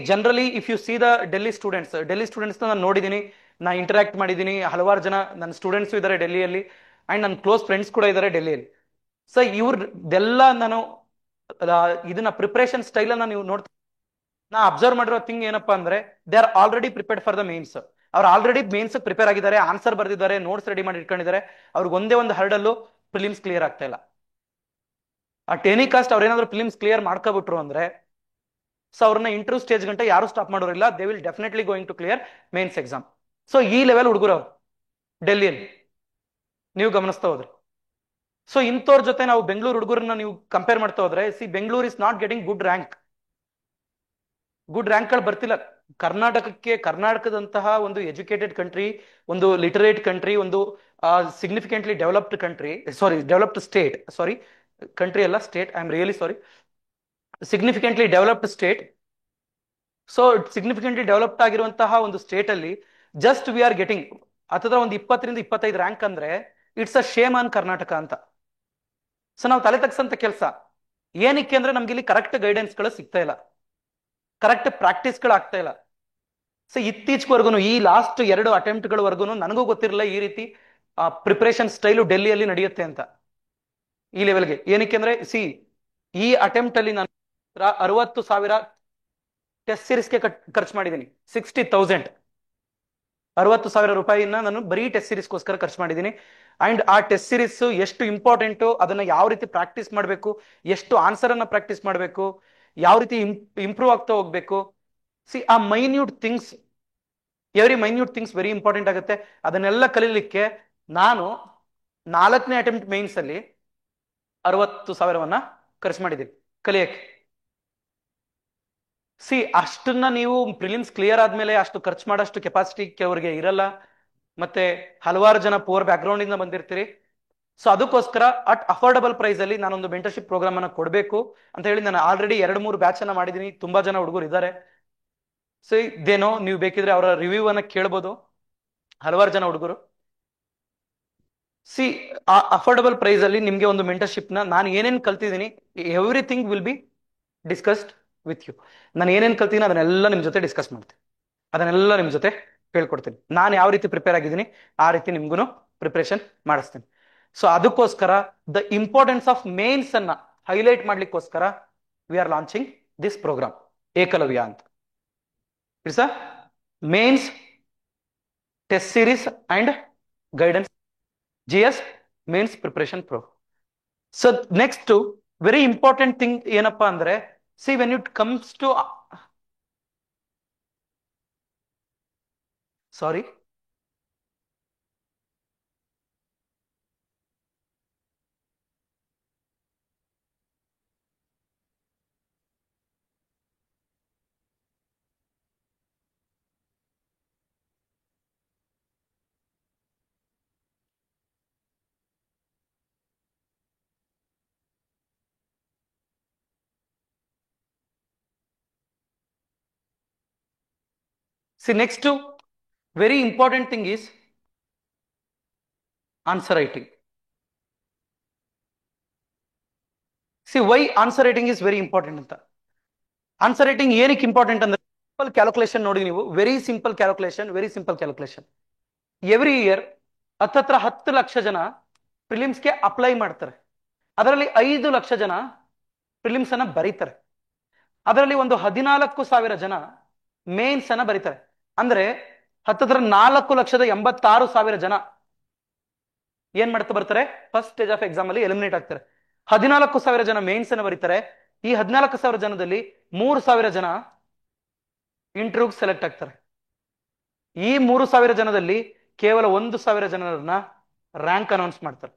generally if you see the Delhi students ನಾನು ನೋಡಿದ್ದೀನಿ, ನಾ ಇಂಟರಾಕ್ಟ್ ಮಾಡಿದ್ದೀನಿ. ಹಲವಾರು ಜನ ನನ್ನ ಸ್ಟೂಡೆಂಟ್ಸ್ ಇದ್ದಾರೆ ಡೆಲ್ಲಿಯಲ್ಲಿ, ಅಂಡ್ ನನ್ನ ಕ್ಲೋಸ್ ಫ್ರೆಂಡ್ಸ್ ಕೂಡ ಇದ್ದಾರೆ ಡೆಲ್ಲಿಯಲ್ಲಿ. ಸೊ ಇವ್ರದೆಲ್ಲ ನಾನು ಇದನ್ನ ಪ್ರಿಪರೇಷನ್ ಸ್ಟೈಲ್ ಅನ್ನ ನೀವು ನೋಡ್ತಾ, ನಾ ಅಬ್ಸರ್ವ್ ಮಾಡಿರೋ ಥಿಂಗ್ ಏನಪ್ಪಾ ಅಂದ್ರೆ they are already prepared for the mains. ಅವ್ರು ಆಲ್ರೆಡಿ ಮೇನ್ಸ್ ಪ್ರಿಪೇರ್ ಆಗಿದ್ದಾರೆ, ಆನ್ಸರ್ ಬರ್ದಿದ್ದಾರೆ, ನೋಟ್ಸ್ ರೆಡಿ ಮಾಡಿ ಇಟ್ಕೊಂಡಿದ್ದಾರೆ. ಅವ್ರಿಗೆ ಒಂದೇ ಒಂದು ಹರ್ಡಲ್ಲೂ ಪ್ರಿಲಿಮ್ಸ್ ಕ್ಲಿಯರ್ ಆಗ್ತಾ ಇಲ್ಲ. ಅಟ್ ಎನಿ ಕಾಸ್ಟ್ ಅವ್ರೇನಾದ್ರು ಫಿಲಿಮ್ಸ್ ಕ್ಲಿಯರ್ ಮಾಡ್ಕೋಬಿಟ್ರು ಅಂದ್ರೆ ಸೊ ಅವ್ರನ್ನ ಇಂಟರ್ವ್ಯೂ ಸ್ಟೇಜ್ ಗಂಟೆ ಯಾರು ಸ್ಟಾಪ್ ಮಾಡೋರಿಲ್ಲ. They will definitely going to clear mains exam. So ಈ ಲೆವೆಲ್ ಹುಡುಗರು ಅವ್ರು ಡೆಲ್ಲಿಯಲ್ಲಿ ನೀವು ಗಮನಿಸ್ತಾ ಹೋದ್ರೆ. ಸೊ ಇಂಥವ್ರ ಜೊತೆ ನಾವು ಬೆಂಗಳೂರು ಹುಡುಗರನ್ನ ನೀವು ಕಂಪೇರ್ ಮಾಡ್ತಾ ಹೋದ್ರೆ, Bengaluru is not getting good ರ್ಯಾಂಕ್ಗಳು ಬರ್ತಿಲ್ಲ. ಕರ್ನಾಟಕದಂತಹ ಒಂದು ಎಜುಕೇಟೆಡ್ ಕಂಟ್ರಿ, ಒಂದು ಲಿಟರೇಟ್ ಕಂಟ್ರಿ, ಒಂದು ಸಿಗ್ನಿಫಿಕೆಂಟ್ಲಿ ಡೆವಲಪ್ಡ್ ಸ್ಟೇಟ್, ಕಂಟ್ರಿ ಅಲ್ಲ state, I am really sorry, significantly developed state. So significantly developed ಆಗಿರುವಂತಹ ಒಂದು ಸ್ಟೇಟ್ ಅಲ್ಲಿ ಜಸ್ಟ್ ವಿ ಆರ್ ಗೆಟಿಂಗ್ ಅಥವಾ ಒಂದು 20 ರಿಂದ 25 ರ್ಯಾಂಕ್ ಅಂದ್ರೆ it's a shame on Karnataka ಅಂತ. ಸೊ ನಾವು ತಲೆ ತಗ್ಸಂತ ಕೆಲಸ ಏನಕ್ಕೆ ಅಂದ್ರೆ ನಮ್ಗೆ ಇಲ್ಲಿ ಕರೆಕ್ಟ್ ಗೈಡೆನ್ಸ್ಗಳು ಸಿಗ್ತಾ ಇಲ್ಲ, ಕರೆಕ್ಟ್ ಪ್ರಾಕ್ಟೀಸ್ಗಳು ಆಗ್ತಾ ಇಲ್ಲ. ಸೊ ಇತ್ತೀಚೆವರೆಗೂ ಈ ಲಾಸ್ಟ್ 2 ಅಟೆಂಪ್ಟ್ಗಳವರೆಗೂ ನನಗೂ ಗೊತ್ತಿರಲಿಲ್ಲ ಈ ರೀತಿ ಪ್ರಿಪರೇಷನ್ ಸ್ಟೈಲು ಡೆಲ್ಲಿಯಲ್ಲಿ ನಡೆಯುತ್ತೆ ಅಂತ ಈ ಲೆವೆಲ್ಗೆ. ಏನಕ್ಕೆ ಅಂದ್ರೆ ಈ ಅಟೆಂಪ್ಟ್ ಅಲ್ಲಿ ನಾನು 60,000 ಟೆಸ್ಟ್ ಸೀರೀಸ್ಗೆ ಖರ್ಚು ಮಾಡಿದ್ದೀನಿ. 60,000 ರೂಪಾಯಿನ ನಾನು ಬರೀ ಟೆಸ್ಟ್ ಸೀರೀಸ್ಗೋಸ್ಕರ ಖರ್ಚು ಮಾಡಿದ್ದೀನಿ. ಅಂಡ್ ಆ ಟೆಸ್ಟ್ ಸೀರೀಸ್ ಎಷ್ಟು ಇಂಪಾರ್ಟೆಂಟ್, ಅದನ್ನ ಯಾವ ರೀತಿ ಪ್ರಾಕ್ಟೀಸ್ ಮಾಡಬೇಕು, ಎಷ್ಟು ಆನ್ಸರ್ ಅನ್ನ ಪ್ರಾಕ್ಟೀಸ್ ಮಾಡಬೇಕು, ಯಾವ ರೀತಿ ಇಂಪ್ರೂವ್ ಆಗ್ತಾ ಹೋಗ್ಬೇಕು. ಆ minute things, minute things very important ಆಗುತ್ತೆ. ಅದನ್ನೆಲ್ಲ ಕಲೀಲಿಕ್ಕೆ ನಾನು 4ನೇ ಅಟೆಂಪ್ಟ್ ಮೇನ್ಸ್ ಅಲ್ಲಿ 60,000 ಖರ್ಚು ಮಾಡಿದ್ದೀನಿ ಕಲಿಯಕ್ಕೆ. ಅಷ್ಟನ್ನ ನೀವು ಪ್ರಿಲಿಮ್ಸ್ ಕ್ಲಿಯರ್ ಆದ್ಮೇಲೆ ಅಷ್ಟು ಖರ್ಚು ಮಾಡೋಷ್ಟು ಕೆಪಾಸಿಟಿ ಅವ್ರಿಗೆ ಇರಲ್ಲ. ಮತ್ತೆ ಹಲವಾರು ಜನ ಪೂರ್ ಬ್ಯಾಕ್ ಗ್ರೌಂಡ್ ಇಂದ ಬಂದಿರ್ತೀರಿ. ಸೊ ಅದಕ್ಕೋಸ್ಕರ ಅಟ್ ಅಫೋರ್ಡಬಲ್ ಪ್ರೈಸ್ ಅಲ್ಲಿ ನಾನೊಂದು ಮೆಂಟರ್ಶಿಪ್ ಪ್ರೋಗ್ರಾಮ್ ಅನ್ನ ಕೊಡಬೇಕು ಅಂತ ಹೇಳಿ ನಾನು ಆಲ್ರೆಡಿ 2-3 ಬ್ಯಾಚ್ ಅನ್ನ ಮಾಡಿದ್ದೀನಿ. ತುಂಬಾ ಜನ ಹುಡುಗರು ಇದ್ದಾರೆ. ಸೊ ಇದೇನೋ ನೀವು ಬೇಕಿದ್ರೆ ಅವರ ರಿವ್ಯೂ ಅನ್ನ ಕೇಳ್ಬೋದು. ಹಲವಾರು ಜನ ಹುಡುಗರು ಆ ಅಫೋರ್ಡಬಲ್ ಪ್ರೈಸ್ ಅಲ್ಲಿ ನಿಮ್ಗೆ ಒಂದು ಮೆಂಟರ್ಶಿಪ್ ನ ನಾನು ಏನೇನ್ ಕಲ್ತಿದ್ದೀನಿ, everything will be discussed with you. ನಾನು ಏನೇನ್ ಕಲ್ತೀನಿ ಅದನ್ನೆಲ್ಲ ನಿಮ್ ಜೊತೆ ಡಿಸ್ಕಸ್ ಮಾಡ್ತೀನಿ, ಅದನ್ನೆಲ್ಲ ನಿಮ್ ಜೊತೆ ಹೇಳ್ಕೊಡ್ತೀನಿ. ನಾನು ಯಾವ ರೀತಿ ಪ್ರಿಪೇರ್ ಆಗಿದ್ದೀನಿ ಆ ರೀತಿ ನಿಮ್ಗೂ ಪ್ರಿಪರೇಷನ್ ಮಾಡಿಸ್ತೀನಿ. ಸೊ ಅದಕ್ಕೋಸ್ಕರ ದ ಇಂಪಾರ್ಟೆನ್ಸ್ ಆಫ್ ಮೇನ್ಸ್ ಅನ್ನ ಹೈಲೈಟ್ ಮಾಡ್ಲಿಕ್ಕೋಸ್ಕರ we are launching this program Ekalavya ಅಂತ. It's a mains test series and guidance GS mains preparation pro. So next very important thing ಏನಪ್ಪಾ ಅಂದ್ರೆ when it comes to sorry, see next very important thing is answer writing. See why answer writing is very important ಅಂತ. Answer writing ಏನಕ್ಕೆ important ಅಂದ್ರೆ simple calculation ನೋಡಿ ನೀವು, very simple calculation. Every year ಹತ್ತತ್ರ 10 ಲಕ್ಷ ಜನ ಪ್ರಿಲಿಮ್ಸ್ಗೆ apply ಮಾಡ್ತಾರೆ. ಅದರಲ್ಲಿ 5 ಲಕ್ಷ ಜನ ಪ್ರಿಲಿಮ್ಸ್ ಅನ್ನ ಬರೀತಾರೆ. ಅದರಲ್ಲಿ ಒಂದು 14,000 ಜನ ಮೇನ್ಸ್ ಅನ್ನ ಬರೀತಾರೆ. ಅಂದ್ರೆ ಹತ್ತತ್ರ 4,86,000 ಜನ ಏನ್ ಮಾಡ್ತಾ ಬರ್ತಾರೆ, ಫಸ್ಟ್ ಸ್ಟೇಜ್ ಆಫ್ ಎಕ್ಸಾಮ್ ಅಲ್ಲಿ ಎಲಿಮಿನೇಟ್ ಆಗ್ತಾರೆ. 14,000 ಜನ ಮೇನ್ಸ್ ಅನ್ನ ಬರೀತಾರೆ. ಈ 14,000 ಜನದಲ್ಲಿ 3,000 ಜನ ಇಂಟರ್ವ್ಯೂಗ್ ಸೆಲೆಕ್ಟ್ ಆಗ್ತಾರೆ. ಈ 3,000 ಜನದಲ್ಲಿ ಕೇವಲ 1,000 ಜನರನ್ನ ರ್ಯಾಂಕ್ ಅನೌನ್ಸ್ ಮಾಡ್ತಾರೆ.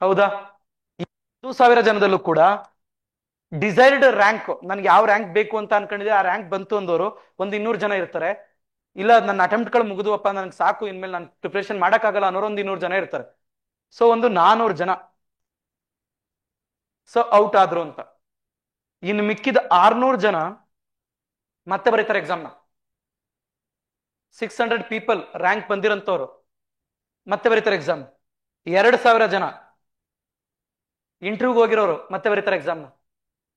ಹೌದಾ? 1,000 ಜನದಲ್ಲೂ ಕೂಡ ಡಿಸೈರ್ಡ್ ರ್ಯಾಂಕ್, ನನ್ಗೆ ಯಾವ ರ್ಯಾಂಕ್ ಬೇಕು ಅಂತ ಅನ್ಕೊಂಡಿದೆ ಆ ರ್ಯಾಂಕ್ ಬಂತು ಅಂದವರು ಒಂದು 200 ಜನ ಇರ್ತಾರೆ. ಇಲ್ಲ ನನ್ನ ಅಟೆಂಪ್ಟ್ಗಳು ಮುಗಿದುವಪ್ಪ, ನನ್ಗೆ ಸಾಕು, ಇನ್ಮೇಲೆ ನಾನು ಪ್ರಿಪರೇಷನ್ ಮಾಡಕ್ಕಾಗಲ್ಲ ಅನ್ನೋರು ಒಂದು 200 ಜನ ಇರ್ತಾರೆ. ಸೊ ಒಂದು 400 ಜನ ಸೊ ಔಟ್ ಆದ್ರು ಅಂತ. ಇನ್ನು ಮಿಕ್ಕಿದ 600 ಜನ ಮತ್ತೆ ಬರೀತಾರೆ ಎಕ್ಸಾಮ್ನ. 600 ಪೀಪಲ್ ರ್ಯಾಂಕ್ ಬಂದಿರಂತವ್ರು ಮತ್ತೆ ಬರೀತಾರೆ ಎಕ್ಸಾಮ್. 2,000 ಜನ ಇಂಟರ್ವ್ಯೂಗೆ ಹೋಗಿರೋರು ಮತ್ತೆ ಬರೀತಾರೆ ಎಕ್ಸಾಮ್ನ.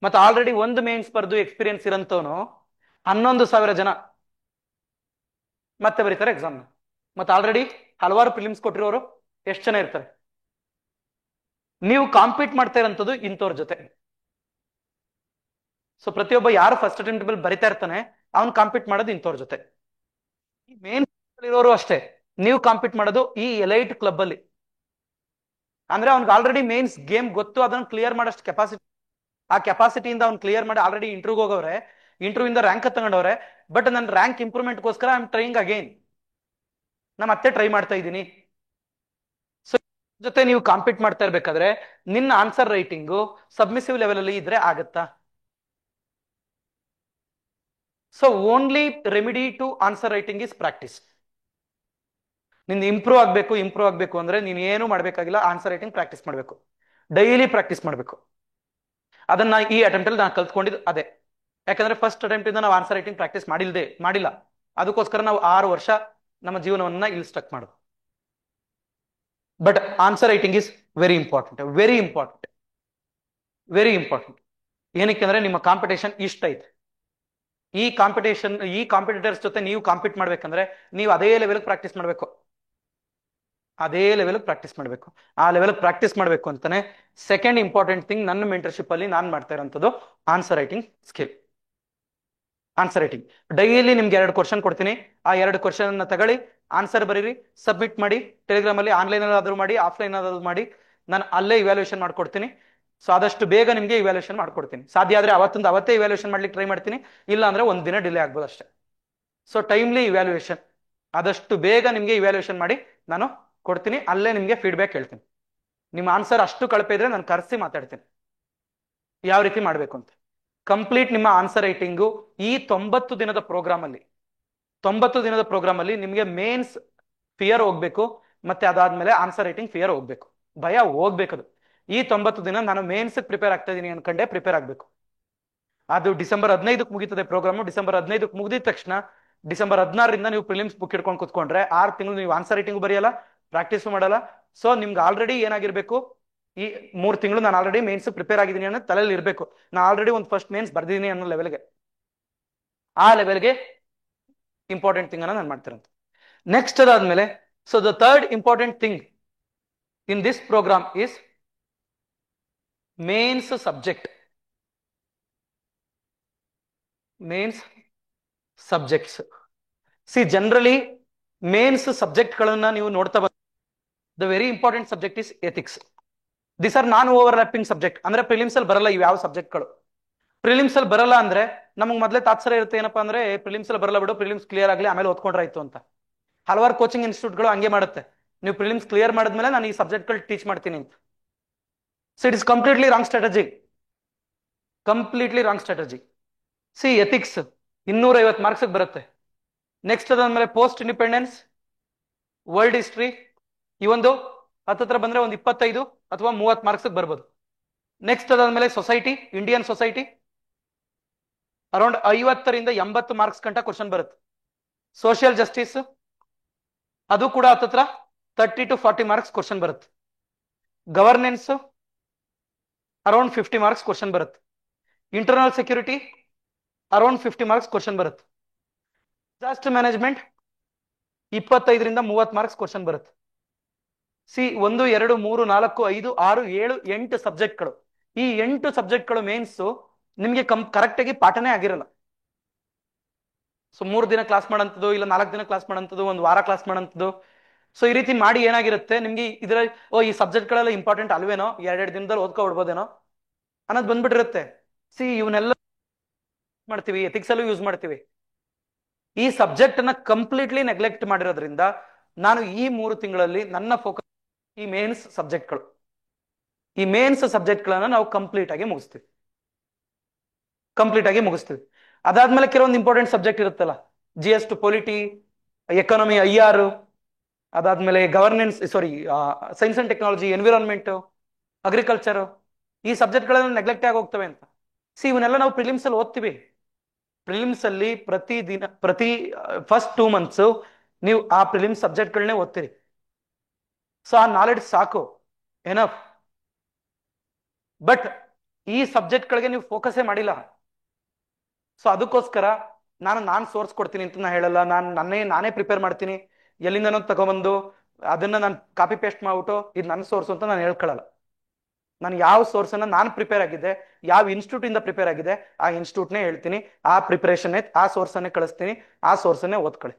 ಮತ್ತೆ ಆಲ್ರೆಡಿ ಒಂದು ಮೇನ್ಸ್ ಬರ್ದು ಎಕ್ಸ್ಪೀರಿಯನ್ಸ್ ಇರಂತವನು 11,000 ಜನ ಮತ್ತೆ ಬರೀತಾರೆ ಎಕ್ಸಾಮ್ನ. ಮತ್ತೆ ಆಲ್ರೆಡಿ ಹಲವಾರು ಫಿಲಿಮ್ಸ್ ಕೊಟ್ಟಿರೋರು ಎಷ್ಟು ಜನ ಇರ್ತಾರೆ. ನೀವು ಕಾಂಪೀಟ್ ಮಾಡ್ತಾ ಇರೋಂಥದ್ದು ಇಂಥವ್ರ ಜೊತೆ. ಸೊ ಪ್ರತಿಯೊಬ್ಬ ಯಾರು ಫಸ್ಟ್ ಅಟೆಂಪ್ಟ್ ಬರಿತಾ ಇರ್ತಾನೆ ಅವ್ನು ಕಾಂಪೀಟ್ ಮಾಡೋದು ಇಂಥವ್ರ ಜೊತೆ. ಈ ಮೇನ್ ಇರೋರು ಅಷ್ಟೇ, ನೀವು ಕಾಂಪೀಟ್ ಮಾಡೋದು ಈ ಎಲೈಟ್ ಕ್ಲಬ್ ಅಲ್ಲಿ. ಅಂದ್ರೆ ಅವ್ನಿಗೆ ಆಲ್ರೆಡಿ ಮೇನ್ಸ್ ಗೇಮ್ ಗೊತ್ತು, ಅದನ್ನ ಕ್ಲಿಯರ್ ಮಾಡೋಷ್ಟು ಕೆಪಾಸಿಟಿ, ಆ ಕೆಪಾಸಿಟಿಯಿಂದ ಅವ್ನು ಕ್ಲಿಯರ್ ಮಾಡಿ ಆಲ್ರೆಡಿ ಇಂಟರ್ವ್ಯೂಗೆ ಹೋಗವ್ರೆ, ಇಂಟರ್ವ್ಯೂ ಇಂದ ರ್ಯಾಂಕ್ ತಗೊಂಡವ್ರೆ. ಬಟ್ ನನ್ನ ರ್ಯಾಂಕ್ ಇಂಪ್ರೂವ್ಮೆಂಟ್ಗೋಸ್ಕರ ಐ ಆಮ್ ಟ್ರೈಯಿಂಗ್ ಅಗೇನ್, ನಾ ಮತ್ತೆ ಟ್ರೈ ಮಾಡ್ತಾ ಇದ್ದೀನಿ. ಸೊ ಜೊತೆ ನೀವು ಕಾಂಪೀಟ್ ಮಾಡ್ತಾ ಇರ್ಬೇಕಾದ್ರೆ ನಿನ್ನ ಆನ್ಸರ್ ರೈಟಿಂಗು ಸಬ್ಮಿಸಿವ್ ಲೆವೆಲ್ ಅಲ್ಲಿ ಇದ್ರೆ ಆಗತ್ತಾ? So only remedy to answer writing is practice. ನಿಂದು ಇಂಪ್ರೂವ್ ಆಗ್ಬೇಕು ಅಂದ್ರೆ ನೀನು ಏನು ಮಾಡ್ಬೇಕಾಗಿಲ್ಲ, ಆನ್ಸರ್ ರೈಟಿಂಗ್ ಪ್ರಾಕ್ಟೀಸ್ ಮಾಡ್ಬೇಕು, ಡೈಲಿ ಪ್ರಾಕ್ಟೀಸ್ ಮಾಡ್ಬೇಕು. ಅದನ್ನ ಈ ಅಟೆಂಪ್ಟ್ ಅಲ್ಲಿ ನಾನು ಕಲ್ತ್ಕೊಂಡಿದ್ದು ಅದೇ. ಯಾಕಂದ್ರೆ ಫಸ್ಟ್ ಅಟೆಂಪ್ಟ್ ಇಂದ ನಾವು ಆನ್ಸರ್ ರೈಟಿಂಗ್ ಪ್ರಾಕ್ಟೀಸ್ ಮಾಡಿಲ್ಲ. ಅದಕ್ಕೋಸ್ಕರ ನಾವು 6 ವರ್ಷ ನಮ್ಮ ಜೀವನವನ್ನ ಇಲ್ಲಿ ಸ್ಟಕ್ ಮಾಡೋದು. But answer writing is very important. ಏನಕ್ಕೆ ಅಂದ್ರೆ ನಿಮ್ಮ ಕಾಂಪಿಟೇಷನ್ ಇಷ್ಟ ಐತೆ. ಈ ಕಾಂಪಿಟೇಟರ್ಸ್ ಜೊತೆ ನೀವು ಕಾಂಪೀಟ್ ಮಾಡ್ಬೇಕಂದ್ರೆ ನೀವು ಅದೇ ಲೆವೆಲ್ ಪ್ರಾಕ್ಟೀಸ್ ಮಾಡಬೇಕು. ಆ ಲೆವೆಲ್ ಪ್ರಾಕ್ಟೀಸ್ ಮಾಡಬೇಕು ಅಂತಾನೆ ಸೆಕೆಂಡ್ ಇಂಪಾರ್ಟೆಂಟ್ ಥಿಂಗ್ ನನ್ನ ಮೆಂಟರ್ಶಿಪ್ ಅಲ್ಲಿ ನಾನು ಮಾಡ್ತಾ ಇರೋಂಥದ್ದು answer writing skill. Answer writing daily ನಿಮ್ಗೆ 2 ಕ್ವಶನ್ ಕೊಡ್ತೀನಿ. ಆ 2 ಕ್ವಶನ್ ಅನ್ನ ತಗೊಳ್ಳಿ, ಆನ್ಸರ್ ಬರೀರಿ, ಸಬ್ಮಿಟ್ ಮಾಡಿ. ಟೆಲಿಗ್ರಾಮ್ ಅಲ್ಲಿ ಆನ್ಲೈನ್ ಆದ್ರೂ ಮಾಡಿ, ಆಫ್ಲೈನ್ ಆದ್ರೂ ಮಾಡಿ, ನಾನು ಅಲ್ಲೇ ಇವ್ಯಾಲ್ಯೂಯೇಷನ್ ಮಾಡ್ಕೊಡ್ತೀನಿ. ಸೊ ಆದಷ್ಟು ಬೇಗ ನಿಮ್ಗೆ ಇವ್ಯಾಲ್ಯೂಯೇಷನ್ ಮಾಡ್ಕೊಡ್ತೀನಿ. ಸಾಧ್ಯ ಆದ್ರೆ ಅವತ್ತೇ ಇವ್ಯಾಲ್ಯೂಯೇಷನ್ ಮಾಡ್ಲಿಕ್ಕೆ ಟ್ರೈ ಮಾಡ್ತೀನಿ. ಇಲ್ಲ ಅಂದ್ರೆ ಒಂದ್ ದಿನ ಡಿಲೇ ಆಗ್ಬೋದು ಅಷ್ಟೇ. ಸೊ ಟೈಮ್ಲಿ ಇವ್ಯಾಲ್ಯೂಯೇಷನ್, ಆದಷ್ಟು ಬೇಗ ನಿಮ್ಗೆ ಇವ್ಯಾಲ್ಯೂಯೇಷನ್ ಮಾಡಿ ನಾನು ಕೊಡ್ತೀನಿ. ಅಲ್ಲೇ ನಿಮ್ಗೆ ಫೀಡ್ಬ್ಯಾಕ್ ಹೇಳ್ತೀನಿ. ನಿಮ್ಮ ಆನ್ಸರ್ ಅಷ್ಟು ಕಳಪೆ ಇದ್ರೆ ನಾನು ಕರೆಸಿ ಮಾತಾಡ್ತೀನಿ ಯಾವ ರೀತಿ ಮಾಡ್ಬೇಕು ಅಂತ. ಕಂಪ್ಲೀಟ್ ನಿಮ್ಮ ಆನ್ಸರ್ ರೈಟಿಂಗು ಈ 90 ದಿನದ ಪ್ರೋಗ್ರಾಮ್ ಅಲ್ಲಿ ನಿಮ್ಗೆ ಮೇನ್ಸ್ ಫಿಯರ್ ಹೋಗ್ಬೇಕು, ಮತ್ತೆ ಅದಾದ್ಮೇಲೆ ಆನ್ಸರ್ ರೈಟಿಂಗ್ ಫಿಯರ್ ಹೋಗ್ಬೇಕು, ಭಯ ಹೋಗ್ಬೇಕದು. ಈ 90 ದಿನ ನಾನು ಮೇನ್ಸ್ ಪ್ರಿಪೇರ್ ಆಗ್ತಾ ಇದೀನಿ ಅನ್ಕಂಡೆ ಪ್ರಿಪೇರ್ ಆಗ್ಬೇಕು. ಅದು ಡಿಸೆಂಬರ್ 15ಕ್ಕೆ ಮುಗೀತದೆ ಪ್ರೋಗ್ರಾಮ್. ಡಿಸೆಂಬರ್ 15ಕ್ಕೆ ಮುಗಿದ ತಕ್ಷಣ ಡಿಸೆಂಬರ್ 16ರಿಂದ ನೀವು ಪ್ರಿಲಿಮ್ಸ್ ಬುಕ್ ಹಿಡ್ಕೊಂಡು ಕುತ್ಕೊಂಡ್ರೆ 6 ತಿಂಗಳು ನೀವು ಆನ್ಸರ್ ರೈಟಿಂಗ್ ಬರೆಯಲ್ಲ, ಪ್ರಾಕ್ಟೀಸ್ ಮಾಡಲ್ಲ. ಸೊ ನಿಮ್ಗೆ ಆಲ್ರೆಡಿ ಏನಾಗಿರ್ಬೇಕು, ಈ 3 ತಿಂಗಳು ನಾನು ಆಲ್ರೆಡಿ ಮೇನ್ಸ್ ಪ್ರಿಪೇರ್ ಆಗಿದ್ದೀನಿ ಅನ್ನೋ ತಲೆಯಲ್ಲಿ ಇರಬೇಕು. ನಾನು ಆಲ್ರೆಡಿ ಒಂದು ಫಸ್ಟ್ ಮೇನ್ಸ್ ಬರ್ದಿದ್ದೀನಿ ಅನ್ನೋ ಲೆವೆಲ್ಗೆ, ಆ ಲೆವೆಲ್ಗೆ ಇಂಪಾರ್ಟೆಂಟ್ ಥಿಂಗ್ ಅನ್ನ ನಾನು ಮಾಡ್ತಿರೋದು. ನೆಕ್ಸ್ಟ್ ಅದಾದ್ಮೇಲೆ so the third important thing in this program is mains subjects. See generally mains ಸಬ್ಜೆಕ್ಟ್ಗಳನ್ನ ನೀವು ನೋಡ್ತಾ ಬಂದ the very important subject is ethics. This are non overlapping subject. ಅಂದ್ರೆ ಪ್ರಿಲಿಮ್ಸ್ ಅಲ್ಲಿ ಬರಲ್ಲ ಇವ್ ಯಾವ ಸಬ್ಜೆಕ್ಟ್ಗಳು. ಪ್ರಿಲಿಮ್ಸ್ ಅಲ್ಲಿ ಬರಲ್ಲ ಅಂದ್ರೆ ನಮಗೆ ಮೊದಲೇ ತಾತ್ಸರ ಇರುತ್ತೆ ಏನಪ್ಪಾ ಅಂದ್ರೆ ಪ್ರಿಲಿಮ್ಸ್ ಎಲ್ಲ ಬರಲ್ಲ ಬಿಡು, ಪ್ರಿಲಿಮ್ಸ್ ಕ್ಲಿಯರ್ ಆಗಲಿ ಆಮೇಲೆ ಓದ್ಕೊಂಡ್ರಾಯ್ತು ಅಂತ. ಹಲವಾರು ಕೋಚಿಂಗ್ ಇನ್ಸ್ಟಿಟ್ಯೂಟ್ಗಳು ಹಂಗೆ ಮಾಡುತ್ತೆ, ನೀವು ಪ್ರಿಲಿಮ್ಸ್ ಕ್ಲಿಯರ್ ಮಾಡಿದ್ಮೇಲೆ ನಾನು ಈ ಸಬ್ಜೆಕ್ಟ್ಗಳು ಟೀಚ್ ಮಾಡ್ತೀನಿ ಅಂತ. So it is completely wrong strategy, completely wrong strategy. C ethics 250 marks ಬರುತ್ತೆ. ನೆಕ್ಸ್ಟ್ ಅದಾದ್ಮೇಲೆ ಪೋಸ್ಟ್ ಇಂಡಿಪೆಂಡೆನ್ಸ್, ವರ್ಲ್ಡ್ ಹಿಸ್ಟ್ರಿ, ಈ ಒಂದು ಹತ್ತತ್ರ ಬಂದ್ರೆ ಒಂದು 25 ಅಥವಾ 30 ಮಾರ್ಕ್ಸ್ ಬರ್ಬೋದು. ನೆಕ್ಸ್ಟ್ ಅದಾದ್ಮೇಲೆ ಸೊಸೈಟಿ, ಇಂಡಿಯನ್ ಸೊಸೈಟಿ ಅರೌಂಡ್ 50ರಿಂದ 80 ಮಾರ್ಕ್ಸ್ ಗಂಟ ಕ್ವಶನ್ ಬರುತ್ತೆ. ಸೋಷಿಯಲ್ ಜಸ್ಟಿಸ್ ಅದು ಕೂಡ ಹತ್ತತ್ರ 30 to 40 ಮಾರ್ಕ್ಸ್ ಕ್ವಶನ್ ಬರುತ್ತೆ. ಗವರ್ನೆನ್ಸ್ ಅರೌಂಡ್ 50 ಮಾರ್ಕ್ಸ್ ಕ್ವಶನ್ ಬರುತ್ತೆ. Internal security around 50 marks question ಬರುತ್ತೆ. ಡಿಸಾಸ್ಟರ್ ಮ್ಯಾನೇಜ್ಮೆಂಟ್ 25ರಿಂದ 30 ಮಾರ್ಕ್ಸ್ ಕ್ವಶನ್ ಬರುತ್ತೆ. ಸಿ 1 2 3 4 5 6 7 8 ಸಬ್ಜೆಕ್ಟ್ಗಳು. ಈ 8 ಸಬ್ಜೆಕ್ಟ್ಗಳು ಮೇನ್ಸ್ ನಿಮ್ಗೆ ಕರೆಕ್ಟ್ ಆಗಿ ಪಾಠನೇ ಆಗಿರಲ್ಲ. ಸೊ 3 ದಿನ ಕ್ಲಾಸ್ ಮಾಡಂತದ್ದು, ಇಲ್ಲ 4 ದಿನ ಕ್ಲಾಸ್ ಮಾಡಂತದ್ದು, ಒಂದು ವಾರ ಕ್ಲಾಸ್ ಮಾಡಂತದ್ದು. ಸೊ ಈ ರೀತಿ ಮಾಡಿ ಏನಾಗಿರುತ್ತೆ ನಿಮ್ಗೆ ಇದ್ರಲ್ಲಿ ಈ ಸಬ್ಜೆಕ್ಟ್ ಗಳೆಲ್ಲ ಇಂಪಾರ್ಟೆಂಟ್ ಅಲ್ವೇನೋ, 2 ದಿನದಲ್ಲಿ ಓದ್ಕೊಬಿಡ್ಬೋದೇನೋ ಅನ್ನೋದು ಬಂದ್ಬಿಟ್ಟಿರುತ್ತೆ. ಸಿ ಇವನ್ನೆಲ್ಲ ಮಾಡ್ತೀವಿ, ಎಥಿಕ್ಸ್ ಅಲ್ಲೂ ಯೂಸ್ ಮಾಡ್ತೀವಿ. ಈ ಸಬ್ಜೆಕ್ಟ್ ಅನ್ನ ಕಂಪ್ಲೀಟ್ಲಿ ನೆಗ್ಲೆಕ್ಟ್ ಮಾಡಿರೋದ್ರಿಂದ ನಾನು ಈ 3 ತಿಂಗಳಲ್ಲಿ ನನ್ನ ಫೋಕಸ್ ಈ ಮೇನ್ಸ್ ಸಬ್ಜೆಕ್ಟ್ಗಳು, ಈ ಮೇನ್ಸ್ ಸಬ್ಜೆಕ್ಟ್ಗಳನ್ನ ನಾವು ಕಂಪ್ಲೀಟ್ ಆಗಿ ಮುಗಿಸ್ತೀವಿ. ಅದಾದ್ಮೇಲೆ ಕೆಲವೊಂದು ಇಂಪಾರ್ಟೆಂಟ್ ಸಬ್ಜೆಕ್ಟ್ ಇರುತ್ತಲ್ಲ, GS two polity, economy, IR, ಅದಾದ್ಮೇಲೆ governance, science and technology, environment, agriculture, ಈ ಸಬ್ಜೆಕ್ಟ್ಗಳನ್ನ ನೆಗ್ಲೆಕ್ಟ್ ಆಗಿ ಹೋಗ್ತವೆ ಅಂತ. ಇವನ್ನೆಲ್ಲ ನಾವು ಪ್ರಿಲಿಮ್ಸ್ ಅಲ್ಲಿ ಓದ್ತೀವಿ. ಪ್ರಿಲಿಮ್ಸ್ ಅಲ್ಲಿ ಪ್ರತಿ ಫಸ್ಟ್ 2 months ನೀವು ಆ ಪ್ರಿಲಿಮ್ಸ್ ಸಬ್ಜೆಕ್ಟ್ಗಳನ್ನೇ ಓದ್ತೀರಿ. ಸೊ ಆ ನಾಲೆಡ್ಜ್ ಸಾಕು, ಎನಫ್. ಬಟ್ ಈ ಸಬ್ಜೆಕ್ಟ್ಗಳಿಗೆ ನೀವು ಫೋಕಸೇ ಮಾಡಿಲ್ಲ. ಸೊ ಅದಕ್ಕೋಸ್ಕರ ನಾನು ಸೋರ್ಸ್ ಕೊಡ್ತೀನಿ ಅಂತ ನಾ ಹೇಳಲ್ಲ, ನಾನೇ ಪ್ರಿಪೇರ್ ಮಾಡ್ತೀನಿ, ಎಲ್ಲಿಂದನೋ ತಗೊಬಂದು ಅದನ್ನ ನಾನು ಕಾಪಿ ಪೇಸ್ಟ್ ಮಾಡ್ಬಿಟ್ಟು ಇದು ನನ್ನ ಸೋರ್ಸ್ ಅಂತ ನಾನು ಹೇಳ್ಕೊಳ್ಳಲ್ಲ. ನಾನು ಯಾವ ಸೋರ್ಸ್ ಅನ್ನ ನಾನು ಪ್ರಿಪೇರ್ ಆಗಿದ್ದೆ, ಯಾವ ಇನ್ಸ್ಟಿಟ್ಯೂಟ್ ಇಂದ ಪ್ರಿಪೇರ್ ಆಗಿದೆ, ಆ ಇನ್ಸ್ಟಿಟ್ಯೂಟ್ನೇ ಹೇಳ್ತೀನಿ, ಆ ಪ್ರಿಪರೇಷನ್ ಆ ಸೋರ್ಸ್ ಅನ್ನೇ ಕಳಿಸ್ತೀನಿ, ಆ ಸೋರ್ಸ್ ಅನ್ನೇ ಓದ್ಕೊಳ್ಳಿ.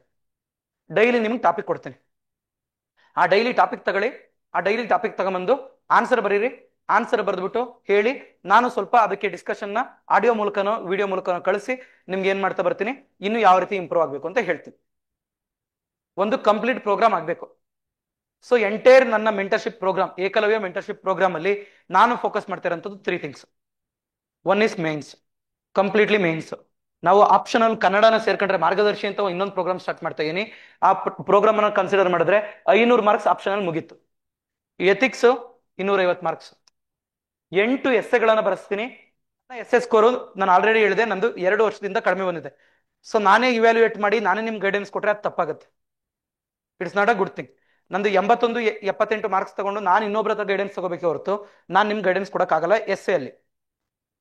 ಡೈಲಿ ನಿಮ್ಗೆ ಟಾಪಿಕ್ ಕೊಡ್ತೀನಿ, ಆ ಡೈಲಿ ಟಾಪಿಕ್ ತಗೊಳ್ಳಿ, ಆ ಡೈಲಿ ಟಾಪಿಕ್ ತಗೊಂಬಂದು ಆನ್ಸರ್ ಬರೀರಿ, ಆನ್ಸರ್ ಬರೆದ್ಬಿಟ್ಟು ಹೇಳಿ, ನಾನು ಸ್ವಲ್ಪ ಅದಕ್ಕೆ ಡಿಸ್ಕಷನ್ ನ ಆಡಿಯೋ ಮೂಲಕನೋ ವಿಡಿಯೋ ಮೂಲಕನೋ ಕಳಿಸಿ ನಿಮ್ಗೆ ಏನ್ ಮಾಡ್ತಾ ಬರ್ತೀನಿ, ಇನ್ನು ಯಾವ ರೀತಿ ಇಂಪ್ರೂವ್ ಆಗ್ಬೇಕು ಅಂತ ಹೇಳ್ತೀನಿ. ಒಂದು ಕಂಪ್ಲೀಟ್ ಪ್ರೋಗ್ರಾಮ್ ಆಗ್ಬೇಕು. ಸೊ ಎಂಟೈರ್ ನನ್ನ mentorship programme, Ekalavya mentorship programme ಅಲ್ಲಿ ನಾನು ಫೋಕಸ್ ಮಾಡ್ತಾ ಇರೋಂಥದ್ದು 3 things. 1 is mains, completely mains. ನಾವು ಆಪ್ಷನಲ್ ಕನ್ನಡನ ಸೇರ್ಕೊಂಡ್ರೆ ಮಾರ್ಗದರ್ಶಿ ಅಂತ ಇನ್ನೊಂದು ಪ್ರೋಗ್ರಾಮ್ ಸ್ಟಾರ್ಟ್ ಮಾಡ್ತಾ ಇದೀನಿ. ಆ ಪ್ರೋಗ್ರಾಮ್ ಅನ್ನ ಕನ್ಸಿಡರ್ ಮಾಡಿದ್ರೆ 500 ಮಾರ್ಕ್ಸ್ ಆಪ್ಷನಲ್ ಮುಗೀತು. Ethics 250 marks. 8 ಎಸ್ಸೆಗಳನ್ನ ಬರೆಸ್ತೀನಿ. ಎಸ್ಸೆ ಸ್ಕೋರು ನಾನು ಆಲ್ರೆಡಿ ಹೇಳಿದೆ, ನಂದು 2 ವರ್ಷದಿಂದ ಕಡಿಮೆ ಬಂದಿದೆ. ಸೊ ನಾನೇ ಇವ್ಯಾಲ್ಯೂಯೇಟ್ ಮಾಡಿ ನಾನೇ ನಿಮ್ಗೆ ಗೈಡೆನ್ಸ್ ಕೊಟ್ರೆ ಅದು ತಪ್ಪಾಗುತ್ತೆ. It's not a good thing. ನಂದು 81 78 ಮಾರ್ಕ್ಸ್ ತಗೊಂಡು ನಾನು ಇನ್ನೊಬ್ಬರ ಹತ್ರ ಗೈಡೆನ್ಸ್ ತಗೋಬೇಕೆ ಹೊರತು ನಾನು ನಿಮ್ಗೆ ಗೈಡೆನ್ಸ್ ಕೊಡೋಕ್ಕಾಗಲ್ಲ ಎಸ್ಸೆ ಅಲ್ಲಿ.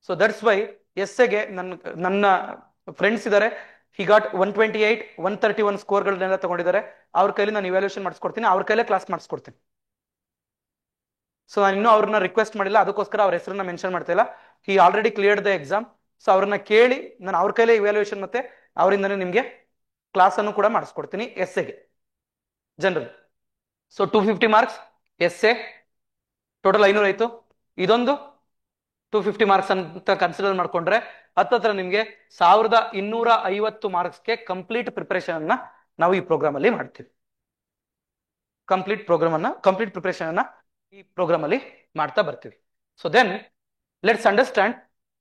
ಸೊ ದಟ್ಸ್ ವೈ ಎಸ್ಸೆಗೆ ನನ್ನ ಫ್ರೆಂಡ್ಸ್ ಇದ್ದಾರೆ, ಹಿ ಗಾಟ್ 128 131 ಸ್ಕೋರ್ಗಳನ್ನೆಲ್ಲ ತಗೊಂಡಿದ್ದಾರೆ. ಅವ್ರ ಕೈಲಿ ನಾನು ಇವ್ಯಾಲ್ಯೂಷನ್ ಮಾಡಿಸ್ಕೊಡ್ತೀನಿ, ಅವ್ರ ಕೈಲೇ ಕ್ಲಾಸ್ ಮಾಡಿಸ್ಕೊಡ್ತೀನಿ. ಸೊ ನಾನು ಇನ್ನೂ ಅವ್ರನ್ನ ರಿಕ್ವೆಸ್ಟ್ ಮಾಡಿಲ್ಲ, ಅದಕ್ಕೋಸ್ಕರ ಅವ್ರ ಹೆಸರನ್ನ ಮೆನ್ಷನ್ ಮಾಡ್ತಾ ಇಲ್ಲ. He already cleared the exam. So ಅವ್ರನ್ನ ಕೇಳಿ ನಾನು ಅವ್ರ ಕೈಲೇ ಇವ್ಯಾಲ್ಯೂಯೇಷನ್ ಮತ್ತೆ ಅವರಿಂದನೇ ನಿಮ್ಗೆ ಕ್ಲಾಸ್ ಅನ್ನು ಕೂಡ ಮಾಡಿಸ್ಕೊಡ್ತೀನಿ ಎಸ್ಸೆಗೆ general. So 250 marks essay, total 500 ಆಯ್ತು. ಇದೊಂದು 250 ಮಾರ್ಕ್ಸ್ ಅಂತ ಕನ್ಸಿಡರ್ ಮಾಡ್ಕೊಂಡ್ರೆ ಹತ್ತತ್ರ ನಿಮ್ಗೆ 1250 ಮಾರ್ಕ್ಸ್ಗೆ ಕಂಪ್ಲೀಟ್ ಪ್ರಿಪರೇಷನ್ ಅನ್ನ ನಾವು ಈ ಪ್ರೋಗ್ರಾಮ್ ಅಲ್ಲಿ ಮಾಡ್ತೀವಿ. ಕಂಪ್ಲೀಟ್ ಪ್ರಿಪರೇಷನ್ ಅನ್ನ ಈ ಪ್ರೋಗ್ರಾಮ್ ಅಲ್ಲಿ ಮಾಡ್ತಾ ಬರ್ತೀವಿ. So then let's understand,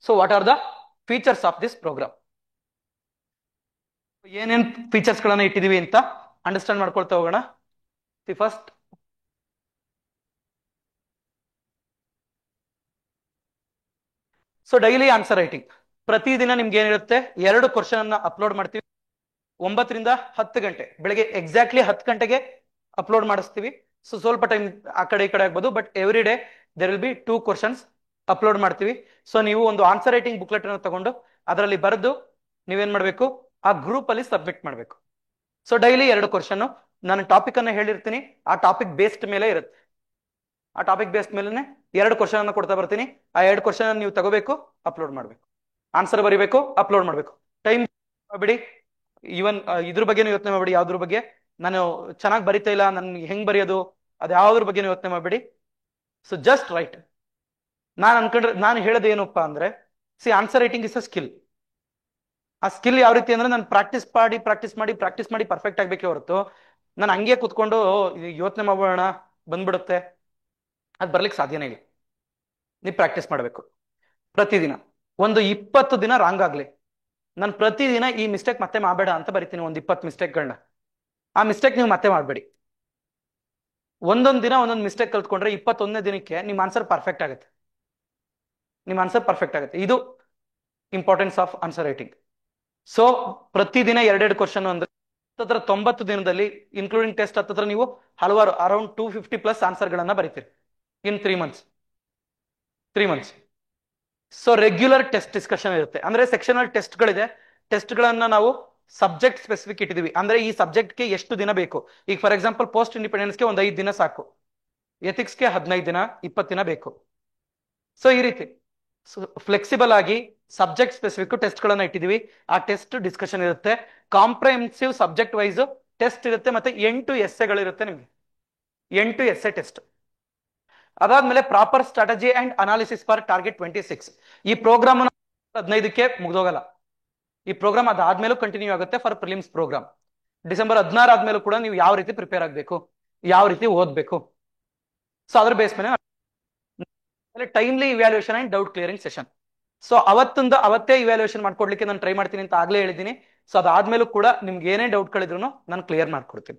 so what are the features of this programme. ಏನೇನ್ ಫೀಚರ್ಸ್ ಗಳನ್ನ ಇಟ್ಟಿದೀವಿ ಅಂತ ಅಂಡರ್ಸ್ಟ್ಯಾಂಡ್ ಮಾಡ್ಕೊಳ್ತಾ ಹೋಗೋಣ. First, so daily answer writing. ಪ್ರತಿದಿನ ನಿಮ್ಗೆ ಏನಿರುತ್ತೆ, 2 ಕ್ವಶನ್ ಅನ್ನ ಅಪ್ಲೋಡ್ ಮಾಡ್ತೀವಿ. 9 ರಿಂದ 10 ಗಂಟೆ, ಬೆಳಗ್ಗೆ ಎಕ್ಸಾಕ್ಟ್ಲಿ 10 ಗಂಟೆಗೆ ಅಪ್ಲೋಡ್ ಮಾಡಿಸ್ತೀವಿ. ಸೊ ಸ್ವಲ್ಪ ಟೈಮ್ ಆ ಕಡೆ ಈ ಕಡೆ ಆಗ್ಬೋದು, but every day there will be 2 questions upload ಮಾಡ್ತೀವಿ. ಸೊ ನೀವು ಒಂದು ಆನ್ಸರ್ ರೈಟಿಂಗ್ ಬುಕ್ಲೆಟ್ ಅನ್ನು ತಗೊಂಡು ಅದರಲ್ಲಿ ಬರೆದು ನೀವೇನ್ ಮಾಡ್ಬೇಕು, ಆ ಗ್ರೂಪ್ ಅಲ್ಲಿ ಸಬ್ಮಿಟ್ ಮಾಡ್ಬೇಕು. ಸೊ ಡೈಲಿ 2 ಕ್ವಶನ್ ನಾನು ಟಾಪಿಕ್ ಅನ್ನ ಹೇಳಿರ್ತೀನಿ, ಆ ಟಾಪಿಕ್ ಬೇಸ್ಡ್ ಮೇಲೆ ಇರುತ್ತೆ. ಆ ಟಾಪಿಕ್ ಬೇಸ್ಡ್ ಮೇಲೆ 2 ಕ್ವಶನ್ ಅನ್ನ ಕೊಡ್ತಾ ಬರ್ತೀನಿ. ಆ 2 ಕ್ವಶನ್ ನೀವು ತಗೋಬೇಕು, ಅಪ್ಲೋಡ್ ಮಾಡ್ಬೇಕು, ಆನ್ಸರ್ ಬರಿಬೇಕು, ಅಪ್ಲೋಡ್ ಮಾಡ್ಬೇಕು. ಟೈಮ್ ಬಿಡಿ, ಈವನ್ ಇದ್ರ ಬಗ್ಗೆ ಯೋಚನೆ ಮಾಡಬೇಡಿ, ಯಾವ್ದ್ರ ಬಗ್ಗೆ ನಾನು ಚೆನ್ನಾಗಿ ಬರಿತಾ ಇಲ್ಲ, ನನ್ಗೆ ಹೆಂಗ್ ಬರೆಯೋದು, ಅದು ಯಾವ್ದ್ರ ಬಗ್ಗೆ ಯೋಚನೆ ಮಾಡಬೇಡಿ. So just right. ನಾನು ಹೇಳೋದು ಏನಪ್ಪಾ ಅಂದ್ರೆ, C answer writing is a skill. ಆ ಸ್ಕಿಲ್ ಯಾವ ರೀತಿ ಅಂದ್ರೆ ನಾನು ಪ್ರಾಕ್ಟೀಸ್ ಮಾಡಿ ಪರ್ಫೆಕ್ಟ್ ಆಗ್ಬೇಕೆ ಹೊರತು ನಾನು ಹಂಗೆ ಕುತ್ಕೊಂಡು ಯೋಚನೆ ಮಾಡೋಣ ಬಂದ್ಬಿಡುತ್ತೆ, ಅದು ಬರ್ಲಿಕ್ಕೆ ಸಾಧ್ಯನೇ ಇಲ್ಲ. ನೀವು ಪ್ರಾಕ್ಟೀಸ್ ಮಾಡಬೇಕು ಪ್ರತಿದಿನ. ಒಂದು 20 ದಿನ ರಾಂಗ್ ಆಗ್ಲಿ, ನಾನು ಪ್ರತಿದಿನ ಈ ಮಿಸ್ಟೇಕ್ ಮತ್ತೆ ಮಾಡಬೇಡ ಅಂತ ಬರಿತೀನಿ, ಒಂದು 20 ಮಿಸ್ಟೇಕ್ಗಳನ್ನ. ಆ ಮಿಸ್ಟೇಕ್ ನೀವು ಮತ್ತೆ ಮಾಡಬೇಡಿ. ಒಂದೊಂದು ದಿನ ಒಂದೊಂದು ಮಿಸ್ಟೇಕ್ ಕಲ್ತ್ಕೊಂಡ್ರೆ 21ನೇ ದಿನಕ್ಕೆ ನಿಮ್ಮ ಆನ್ಸರ್ ಪರ್ಫೆಕ್ಟ್ ಆಗುತ್ತೆ. ಇದು importance of answer writing. So ಪ್ರತಿದಿನ 2 ಕ್ವಶನ್ ಅಂದ್ರೆ 90 ದಿನದಲ್ಲಿ ಇನ್ಕ್ಲೂಡಿಂಗ್ ಟೆಸ್ಟ್ ಹತ್ತಿರ ನೀವು ಹಲವಾರು ಅರೌಂಡ್ 250+ ಆನ್ಸರ್ ಗಳನ್ನ ಬರೀತೀರಿ ಇನ್ 3 months. So regular test discussion ಇರುತ್ತೆ, ಅಂದ್ರೆ ಸೆಕ್ಷನಲ್ ಟೆಸ್ಟ್ಗಳಿದೆ. ಟೆಸ್ಟ್ಗಳನ್ನ ನಾವು ಸಬ್ಜೆಕ್ಟ್ ಸ್ಪೆಸಿಫಿಕ್ ಇಟ್ಟಿದೀವಿ, ಅಂದ್ರೆ ಈ ಸಬ್ಜೆಕ್ಟ್ಗೆ ಎಷ್ಟು ದಿನ ಬೇಕು. ಈಗ ಫಾರ್ ಎಕ್ಸಾಂಪಲ್ ಪೋಸ್ಟ್ ಇಂಡಿಪೆಂಡೆನ್ಸ್ಗೆ ಒಂದು 5 ದಿನ ಸಾಕು, ಎಥಿಕ್ಸ್ಗೆ 15 ದಿನ 20 ದಿನ ಬೇಕು. ಸೊ ಈ ರೀತಿ ಫ್ಲೆಕ್ಸಿಬಲ್ ಆಗಿ ಸಬ್ಜೆಕ್ಟ್ ಸ್ಪೆಸಿಫಿಕ್ ಟೆಸ್ಟ್ಗಳನ್ನ ಇಟ್ಟಿದೀವಿ. ಆ ಟೆಸ್ಟ್ ಡಿಸ್ಕಷನ್ ಇರುತ್ತೆ, ಕಾಂಪ್ರಹೆನ್ಸಿವ್ ಸಬ್ಜೆಕ್ಟ್ ವೈಸ್ ಟೆಸ್ಟ್ ಇರುತ್ತೆ, ಮತ್ತೆ 8 ಎಸ್ಸೆಗಳಿರುತ್ತೆ ನಿಮ್ಗೆ, 8 ಎಸ್ಸೆ ಟೆಸ್ಟ್. ಅದಾದ್ಮೇಲೆ proper strategy and analysis for target 26. ಈ ಪ್ರೋಗ್ರಾಮ್ 15ಕ್ಕೆ ಮುಗ್ದೋಗಲ್ಲ, ಈ ಪ್ರೋಗ್ರಾಮ್ ಅದಾದ್ಮೇಲೂ ಕಂಟಿನ್ಯೂ ಆಗುತ್ತೆ ಫಾರ್ ಪ್ರಿಲಿಮ್ಸ್ ಪ್ರೋಗ್ರಾಮ್. ಡಿಸೆಂಬರ್ 16 ಆದ್ಮೇಲೂ ಕೂಡ ನೀವು ಯಾವ ರೀತಿ ಪ್ರಿಪೇರ್ ಆಗಬೇಕು, ಯಾವ ರೀತಿ ಓದ್ಬೇಕು, ಸೊ ಅದ್ರ ಬೇಸ್ ಮೇಲೆ timely evaluation and doubt clearing session. So ಅವತ್ತೇ ಇವ್ಯಾಲ್ಯೂಯೇಷನ್ ಮಾಡ್ಕೊಡ್ಲಿಕ್ಕೆ ನಾನು ಟ್ರೈ ಮಾಡ್ತೀನಿ ಅಂತ ಆಗ್ಲೇ ಹೇಳಿದ್ದೀನಿ. ಸೊ ಅದಾದ್ಮೇಲೂ ಕೂಡ ನಿಮ್ಗೆ ಏನೇ ಡೌಟ್ಗಳಿದ್ರು ನಾನು ಕ್ಲಿಯರ್ ಮಾಡ್ಕೊಡ್ತೀನಿ.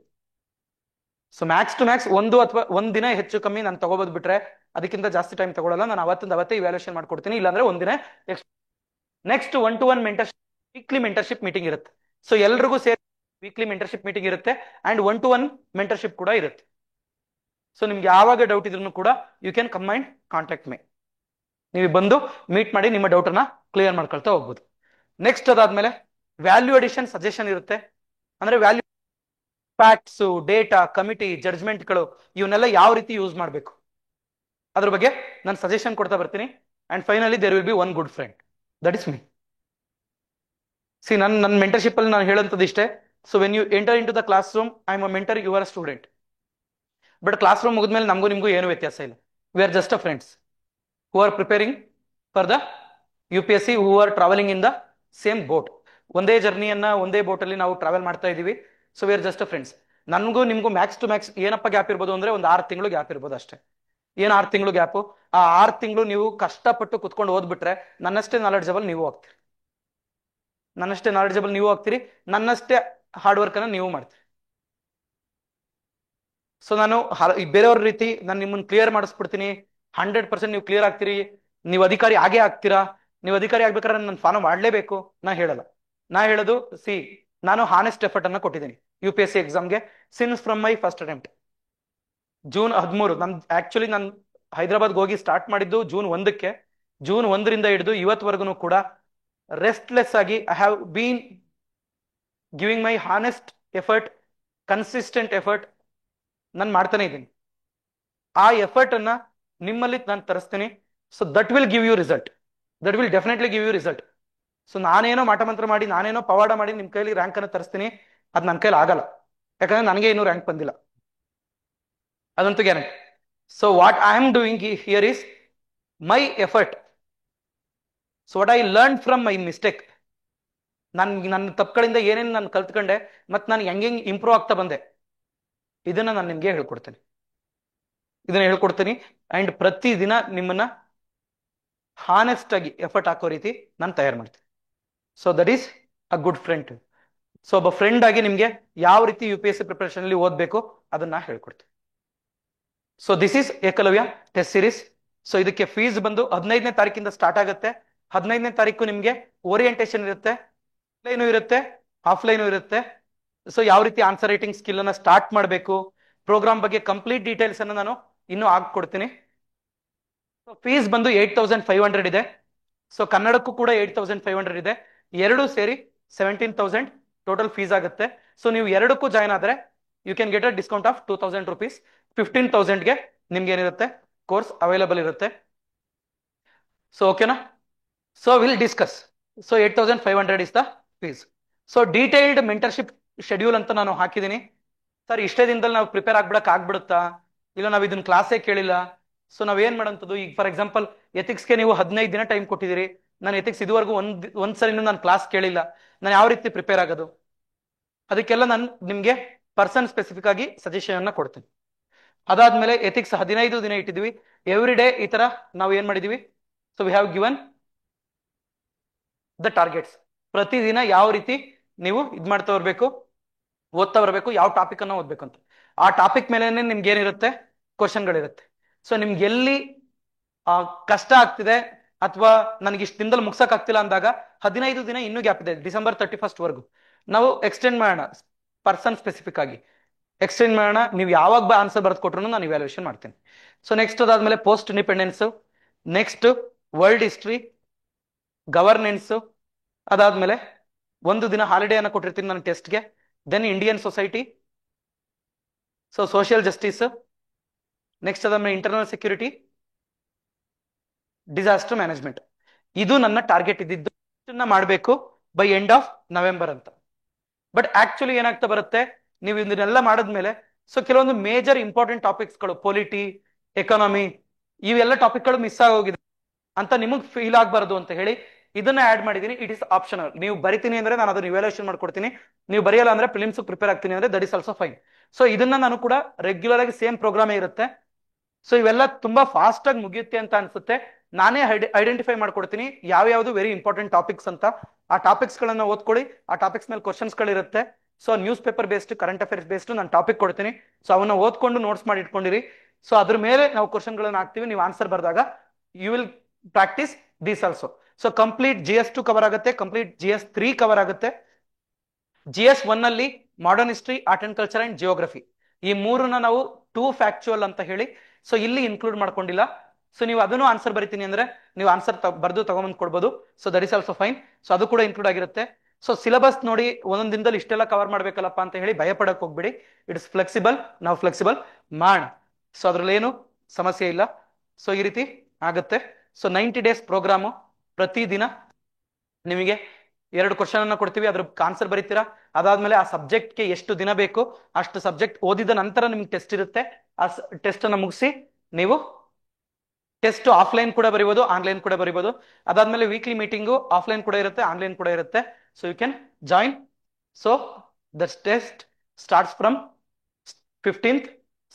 ಸೊ ಮ್ಯಾಕ್ಸ್ ಟು ಮ್ಯಾಕ್ಸ್ ಒಂದ್ ದಿನ ಹೆಚ್ಚು ಕಮ್ಮಿ ನಾನು ತಗೋಬೋದು, ಬಿಟ್ರೆ ಅದಕ್ಕಿಂತ ಜಾಸ್ತಿ ಟೈಮ್ ತಗೊಳ್ಳಲ್ಲ. ನಾನು ಅವತ್ತೇ ಇವ್ಯಾಲ್ಯೂಯೇಷನ್ ಮಾಡ್ಕೊಡ್ತೀನಿ, ಇಲ್ಲಾಂದ್ರೆ ಒಂದಿನ. Next 1-to-1 mentorship, weekly mentorship meeting ಇರುತ್ತೆ. ಸೊ ಎಲ್ರಿಗೂ ಸೇರಿ ವೀಕ್ಲಿ ಮೆಂಟರ್ಶಿಪ್ ಮೀಟಿಂಗ್ ಇರುತ್ತೆ, ಅಂಡ್ 1-to-1 ಮೆಂಟರ್ಶಿಪ್ ಕೂಡ ಇರುತ್ತೆ. ಸೊ ನಿಮ್ಗೆ ಯಾವಾಗ ಡೌಟ್ ಇದ್ರೂ ಕೂಡ you can come and contact me. ನೀವು ಬಂದು ಮೀಟ್ ಮಾಡಿ ನಿಮ್ಮ ಡೌಟ್ ಅನ್ನ ಕ್ಲಿಯರ್ ಮಾಡ್ಕೊಳ್ತಾ ಹೋಗ್ಬೋದು. ನೆಕ್ಸ್ಟ್ ಅದಾದ್ಮೇಲೆ ವ್ಯಾಲ್ಯೂ ಅಡಿಷನ್ ಸಜೆಷನ್ ಇರುತ್ತೆ, ಅಂದ್ರೆ ವ್ಯಾಲ್ಯೂ ಫ್ಯಾಕ್ಟ್ಸ್, ಡೇಟಾ, ಕಮಿಟಿ, ಜಡ್ಜ್ಮೆಂಟ್ಗಳು ಇವನ್ನೆಲ್ಲ ಯಾವ ರೀತಿ ಯೂಸ್ ಮಾಡಬೇಕು ಅದ್ರ ಬಗ್ಗೆ ನಾನು ಸಜೆಷನ್ ಕೊಡ್ತಾ ಬರ್ತೀನಿ. And finally there will be one good friend, that is me. See ನನ್ನ ಮೆಂಟರ್ಶಿಪ್ ಅಲ್ಲಿ ನಾನು ಹೇಳಂತದ್ದು ಇಷ್ಟೇ. So when you enter in to the class room, I am a mentor, you are a student. But class room ಮುಗಿದ್ಮೇಲೆ ನಮಗೂ ನಿಮಗೂ ಏನು ವ್ಯತ್ಯಾಸ ಇಲ್ಲ. We are just a friends who are preparing for the UPSC, who are travelling in the same boat. ಒಂದೇ ಜರ್ನಿಯನ್ನ ಒಂದೇ boat ಅಲ್ಲಿ ನಾವು ಟ್ರಾವೆಲ್ ಮಾಡ್ತಾ ಇದೀವಿ. So we are just a friends. ನನಗೂ ನಿಮ್ಗೂ ಮ್ಯಾಕ್ಸ್ ಟು ಮ್ಯಾಕ್ಸ್ ಏನಪ್ಪ ಗ್ಯಾಪ್ ಇರ್ಬೋದು ಅಂದ್ರೆ ಒಂದು 6 ತಿಂಗಳು ಗ್ಯಾಪ್ ಇರ್ಬೋದು ಅಷ್ಟೇ. ಏನ್ 6 ತಿಂಗಳು ಗ್ಯಾಪು? ಆ 6 ತಿಂಗಳು ನೀವು ಕಷ್ಟಪಟ್ಟು ಕುತ್ಕೊಂಡು ಓದ್ಬಿಟ್ರೆ ನನ್ನಷ್ಟೇ ನಾಲೆಡ್ಜಬಲ್ ನೀವು ಆಗ್ತೀರಿ, ನನ್ನಷ್ಟೇ ಹಾರ್ಡ್ ವರ್ಕ್ ಅನ್ನ ನೀವು ಮಾಡ್ತೀರಿ. ಸೊ ನಾನು ಬೇರೆಯವ್ರ ರೀತಿ ನಾನು ನಿಮ್ಮನ್ನ ಕ್ಲಿಯರ್ ಮಾಡಿಸ್ಬಿಡ್ತೀನಿ, 100% ನೀವು ಕ್ಲಿಯರ್ ಆಗ್ತೀರಿ, ನೀವು ಅಧಿಕಾರಿ ಆಗೇ ಆಗ್ತೀರಾ, ನೀವು ಅಧಿಕಾರಿ ಆಗ್ಬೇಕಾದ್ರೆ ನಾನು ಫಾಲೋ ಮಾಡ್ಲೇಬೇಕು ನಾ ಹೇಳಲ್ಲ. ನಾ ಹೇಳೋದು, ನಾನು ಹಾನೆಸ್ಟ್ ಎಫರ್ಟ್ ಅನ್ನ ಕೊಟ್ಟಿದ್ದೀನಿ UPSC ಎಕ್ಸಾಮ್ಗೆ since from my first attempt. June 13 ನಾನು ಹೈದರಾಬಾದ್ಗೆ ಹೋಗಿ ಸ್ಟಾರ್ಟ್ ಮಾಡಿದ್ದು ಜೂನ್ 1ಕ್ಕೆ. ಜೂನ್ 1ರಿಂದ ಹಿಡಿದು ಇವತ್ವರೆಗೂ ಕೂಡ ರೆಸ್ಟ್ಲೆಸ್ ಆಗಿ I have been giving my honest effort, consistent effort ನಾನು ಮಾಡ್ತಾನೆ ಇದ್ದೀನಿ. ಆ ಎಫರ್ಟ್ ಅನ್ನ ನಿಮ್ಮಲ್ಲಿ ನಾನು ತರಿಸ್ತೀನಿ. So that will give you result, that will definitely give you result. So ನಾನೇನೋ ಮಾಟಮಂತ್ರ ಮಾಡಿ, ನಾನೇನೋ ಪವಾಡ ಮಾಡಿ ನಿಮ್ ಕೈಲಿ ರ್ಯಾಂಕ್ ಅನ್ನು ತರಿಸ್ತೀನಿ, ಅದು ನನ್ನ ಕೈಲಿ ಆಗಲ್ಲ. ಯಾಕಂದ್ರೆ ನನಗೆ ಇನ್ನೂ ರ್ಯಾಂಕ್ ಬಂದಿಲ್ಲ, ಅದಂತೂ guarantee. So what I am doing here is my effort. So what I learn from my mistake, ನನ್ನ ತಪ್ಪುಗಳಿಂದ ಏನೇನು ನಾನು ಕಲ್ತ್ಕೊಂಡೆ ಮತ್ತೆ ನಾನು ಹೆಂಗೆ ಇಂಪ್ರೂವ್ ಆಗ್ತಾ ಬಂದೆ, ಇದನ್ನ ನಾನು ನಿಮ್ಗೆ ಹೇಳ್ಕೊಡ್ತೀನಿ. ಅಂಡ್ ಪ್ರತಿದಿನ ನಿಮ್ಮನ್ನ ಹಾನೆಸ್ಟ್ ಆಗಿ ಎಫರ್ಟ್ ಹಾಕೋ ರೀತಿ ನಾನು ತಯಾರು ಮಾಡ್ತೀನಿ. So that is a good friend. So ಒಬ್ಬ ಫ್ರೆಂಡ್ ಆಗಿ ನಿಮ್ಗೆ ಯಾವ ರೀತಿ UPSC ಪ್ರಿಪರೇಷನ್ ಅಲ್ಲಿ ಓದ್ಬೇಕು ಅದನ್ನ ಹೇಳ್ಕೊಡ್ತೀನಿ. So this is Ekalavya test series. So ಇದಕ್ಕೆ ಫೀಸ್ ಬಂದು 15ನೇ ತಾರೀಕಿಂದ ಸ್ಟಾರ್ಟ್ ಆಗುತ್ತೆ. 15ನೇ ತಾರೀಕು ನಿಮ್ಗೆ ಓರಿಯಂಟೇಶನ್ ಇರುತ್ತೆ, ಆನ್ಲೈನು ಇರುತ್ತೆ, ಆಫ್ಲೈನು ಇರುತ್ತೆ. ಸೊ ಯಾವ ರೀತಿ ಆನ್ಸರ್ ರೈಟಿಂಗ್ ಸ್ಕಿಲ್ ಅನ್ನ ಸ್ಟಾರ್ಟ್ ಮಾಡಬೇಕು, ಪ್ರೋಗ್ರಾಮ್ ಬಗ್ಗೆ ಕಂಪ್ಲೀಟ್ ಡೀಟೇಲ್ಸ್ ಅನ್ನು ನಾನು ಇನ್ನೂ ಕೊಡ್ತೀನಿ. ಫೀಸ್ ಬಂದು 8500 ಇದೆ. ಸೊ ಕನ್ನಡಕ್ಕೂ ಕೂಡ 8500 ಇದೆ. ಎರಡು ಸೇರಿ 17,000 ಟೋಟಲ್ ಫೀಸ್ ಆಗುತ್ತೆ. ಸೊ ನೀವು ಎರಡಕ್ಕೂ ಜಾಯ್ನ್ ಆದ್ರೆ you can get a discount of 2000 rupees. 15,000ಗೆ ನಿಮ್ಗೆ ಏನಿರುತ್ತೆ ಕೋರ್ಸ್ ಅವೈಲಬಲ್ ಇರುತ್ತೆ. ಸೊ ಓಕೆನಾ? So will discuss. So 8500 is the fees. So detailed mentorship schedule ಅಂತ ನಾನು ಹಾಕಿದ್ದೀನಿ. ಸರ್ ಇಷ್ಟೇ ದಿನದಲ್ಲಿ ನಾವು ಪ್ರಿಪೇರ್ ಆಗ್ಬಿಡುತ್ತಾ, ಇಲ್ಲ ನಾವು ಇದನ್ನ ಕ್ಲಾಸೇ ಕೇಳಿಲ್ಲ, ಸೊ ನಾವೇನ್ ಮಾಡೋಂಥದ್ದು? ಈಗ ಫಾರ್ ಎಕ್ಸಾಂಪಲ್ ಎಥಿಕ್ಸ್ಗೆ ನೀವು 15 ದಿನ ಟೈಮ್ ಕೊಟ್ಟಿದ್ದೀರಿ, ನಾನು ಎಥಿಕ್ಸ್ ಇದುವರೆಗೂ ಒಂದ್ಸರಿನೂ ನಾನು ಕ್ಲಾಸ್ ಕೇಳಿಲ್ಲ, ನಾನು ಯಾವ ರೀತಿ ಪ್ರಿಪೇರ್ ಆಗೋದು? ಅದಕ್ಕೆಲ್ಲ ನಾನು ನಿಮ್ಗೆ ಪರ್ಸನ್ ಸ್ಪೆಸಿಫಿಕ್ ಆಗಿ ಸಜೆಷನ್ ಅನ್ನ ಕೊಡ್ತೀನಿ. ಅದಾದ್ಮೇಲೆ ಎಥಿಕ್ಸ್ 15 ದಿನ ಇಟ್ಟಿದ್ವಿ. ಎವ್ರಿ ಡೇ ಈ ತರ ನಾವು ಏನ್ ಮಾಡಿದೀವಿ? So we have given the targets. ಪ್ರತಿದಿನ ಯಾವ ರೀತಿ ನೀವು ಇದ್ ಮಾಡ್ತಾ ಬರ್ಬೇಕು, ಓದ್ತಾ ಬರಬೇಕು, ಯಾವ ಟಾಪಿಕ್ ಅನ್ನ ಓದ್ಬೇಕು ಅಂತ. ಆ ಟಾಪಿಕ್ ಮೇಲೆ ನಿಮ್ಗೆ ಏನಿರುತ್ತೆ? ಕ್ವಶನ್ಗಳಿರುತ್ತೆ. ಸೊ ನಿಮ್ಗೆ ಎಲ್ಲಿ ಕಷ್ಟ ಆಗ್ತಿದೆ ಅಥವಾ ನನಗೆ ಇಷ್ಟು ದಿನದಲ್ಲಿ ಮುಗ್ಸಕ್ ಆಗ್ತಿಲ್ಲ ಅಂದಾಗ 15 ದಿನ ಇನ್ನೂ ಗ್ಯಾಪ್ ಇದೆ, ಡಿಸೆಂಬರ್ 31 ವರ್ಗು ನಾವು ಎಕ್ಸ್ಟೆಂಡ್ ಮಾಡೋಣ. ಪರ್ಸನ್ ಸ್ಪೆಸಿಫಿಕ್ ಆಗಿ ಎಕ್ಸ್ಟೆಂಡ್ ಮಾಡೋಣ. ನೀವು ಯಾವಾಗ ಆನ್ಸರ್ ಬರೆದು ಕೊಟ್ರು ನಾನು ಇವ್ಯಾಲ್ಯೂಷನ್ ಮಾಡ್ತೀನಿ. ಸೊ ನೆಕ್ಸ್ಟ್ ಅದಾದ್ಮೇಲೆ post independence, next world history, governance, ಅದಾದ್ಮೇಲೆ ಒಂದು ದಿನ ಹಾಲಿಡೇ ಅನ್ನ ಕೊಟ್ಟಿರ್ತೀನಿ ನನ್ನ ಟೆಸ್ಟ್ಗೆ. Then Indian society, so social justice, next ಅದಾದ್ಮೇಲೆ ಇಂಟರ್ನಲ್ ಸೆಕ್ಯೂರಿಟಿ, ಡಿಸಾಸ್ಟರ್ ಮ್ಯಾನೇಜ್ಮೆಂಟ್. ಇದು ನನ್ನ ಟಾರ್ಗೆಟ್ ಇದ್ದಿದ್ದು, ಮಾಡಬೇಕು ಬೈ ಎಂಡ್ ಆಫ್ ನವೆಂಬರ್ ಅಂತ. ಬಟ್ ಆಕ್ಚುಲಿ ಏನಾಗ್ತಾ ಬರುತ್ತೆ, ನೀವು ಇದನ್ನೆಲ್ಲ ಮಾಡಿದ್ಮೇಲೆ ಸೊ ಕೆಲವೊಂದು ಮೇಜರ್ ಇಂಪಾರ್ಟೆಂಟ್ ಟಾಪಿಕ್ಸ್ಗಳು, ಪೊಲಿಟಿ, ಎಕಾನಮಿ, ಇವೆಲ್ಲ ಟಾಪಿಕ್ಗಳು ಮಿಸ್ ಆಗೋಗಿದೆ ಅಂತ ನಿಮಗೆ ಫೀಲ್ ಆಗಬಾರದು ಅಂತ ಹೇಳಿ ಇದನ್ನ ಆಡ್ ಮಾಡಿದೀನಿ. It is optional. ನೀವು ಬರಿತೀನಿ ಅಂದ್ರೆ ನಾನು ಅದನ್ನ ಇವ್ಯಾಲ್ಯೂಷನ್ ಮಾಡ್ಕೊಡ್ತೀನಿ. ನೀವು ಬರೆಯಲ್ಲ ಅಂದ್ರೆ ಪ್ರಿಲಿಮ್ಸ್ ಪ್ರಿಪೇರ್ ಆಗ್ತೀನಿ ಅಂದ್ರೆ that is also fine. So ಇದನ್ನ ನಾನು ಕೂಡ ರೆಗ್ಯುಲರ್ ಆಗಿ ಸೇಮ್ ಪ್ರೋಗ್ರಾಮೇ ಇರುತ್ತೆ. ಸೊ ಇವೆಲ್ಲ ತುಂಬಾ ಫಾಸ್ಟ್ ಆಗಿ ಮುಗಿಯುತ್ತೆ ಅಂತ ಅನ್ಸುತ್ತೆ. ನಾನೇ ಐಡೆಂಟಿಫೈ ಮಾಡ್ಕೊಡ್ತೀನಿ ಯಾವ್ಯಾವ್ದು ವೆರಿ ಇಂಪಾರ್ಟೆಂಟ್ ಟಾಪಿಕ್ಸ್ ಅಂತ. ಆ ಟಾಪಿಕ್ಸ್ ಗಳನ್ನ ಓದ್ಕೊಳ್ಳಿ. ಆ ಟಾಪಿಕ್ಸ್ ಮೇಲೆ ಕ್ವಶನ್ಸ್ ಗಳಿರುತ್ತೆ. So newspaper based, current affairs based ನಾನು ಟಾಪಿಕ್ ಕೊಡ್ತೀನಿ. ಸೊ ಅವನ್ನ ಓದ್ಕೊಂಡು ನೋಟ್ಸ್ ಮಾಡಿ ಇಟ್ಕೊಂಡಿರಿ. ಸೊ ಅದ್ರ ಮೇಲೆ ನಾವು ಕ್ವಶನ್ ಗಳನ್ನ ಹಾಕ್ತಿವಿ. ನೀವು ಆನ್ಸರ್ ಬರೆದಾಗ you will practise these also. So complete GS2 cover ಆಗುತ್ತೆ, ಕಂಪ್ಲೀಟ್ GS3 ಕವರ್ ಆಗುತ್ತೆ. GS1 ಅಲ್ಲಿ modern history, art and culture and geography, ಈ ಮೂರನ್ನ ನಾವು 2 ಫ್ಯಾಕ್ಚುಯಲ್ ಅಂತ ಹೇಳಿ ಸೊ ಇಲ್ಲಿ ಇನ್ಕ್ಲೂಡ್ ಮಾಡ್ಕೊಂಡಿಲ್ಲ. ಸೊ ನೀವು ಅದನ್ನು ಆನ್ಸರ್ ಬರಿತೀನಿ ಅಂದ್ರೆ ನೀವು ಆನ್ಸರ್ ಬರೆದು ತಗೊಂಬಂದು ಕೊಡ್ಬೋದು. So that is also fine. So ಅದು ಕೂಡ ಇನ್ಕ್ಲೂಡ್ ಆಗಿರುತ್ತೆ. ಸೊ ಸಿಲೆಬಸ್ ನೋಡಿ ಒಂದೊಂದು ದಿನದಲ್ಲಿ ಇಷ್ಟೆಲ್ಲ ಕವರ್ ಮಾಡ್ಬೇಕಲ್ಲಪ್ಪ ಅಂತ ಹೇಳಿ ಭಯ ಪಡಕ್ ಹೋಗ್ಬಿಡಿ. ಇಟ್ಸ್ ಫ್ಲೆಕ್ಸಿಬಲ್, ನಾವು ಫ್ಲೆಕ್ಸಿಬಲ್ ಮಾಡ. ಸೊ ಅದ್ರಲ್ಲಿ ಏನು ಸಮಸ್ಯೆ ಇಲ್ಲ. ಸೊ ಈ ರೀತಿ ಆಗುತ್ತೆ. So 90 days programme. ಪ್ರತಿದಿನ ನಿಮಗೆ 2 ಕ್ವಶನ್ ಅನ್ನ ಕೊಡ್ತೀವಿ, ಅದ್ರ ಆನ್ಸರ್ ಬರೀತೀರಾ. ಅದಾದ್ಮೇಲೆ ಆ ಸಬ್ಜೆಕ್ಟ್ಗೆ ಎಷ್ಟು ದಿನ ಬೇಕು ಅಷ್ಟು ಸಬ್ಜೆಕ್ಟ್ ಓದಿದ ನಂತರ ನಿಮ್ಗೆ ಟೆಸ್ಟ್ ಇರುತ್ತೆ. ಆ ಟೆಸ್ಟ್ ಅನ್ನ ಮುಗಿಸಿ ನೀವು ಟೆಸ್ಟ್ ಆಫ್ಲೈನ್ ಕೂಡ ಬರೀಬಹುದು, ಆನ್ಲೈನ್ ಕೂಡ ಬರೀಬಹುದು. ಅದಾದ್ಮೇಲೆ ವೀಕ್ಲಿ ಮೀಟಿಂಗು ಆಫ್ಲೈನ್ ಕೂಡ ಇರುತ್ತೆ, ಆನ್ಲೈನ್ ಕೂಡ ಇರುತ್ತೆ. So you can join. So the test starts from 15th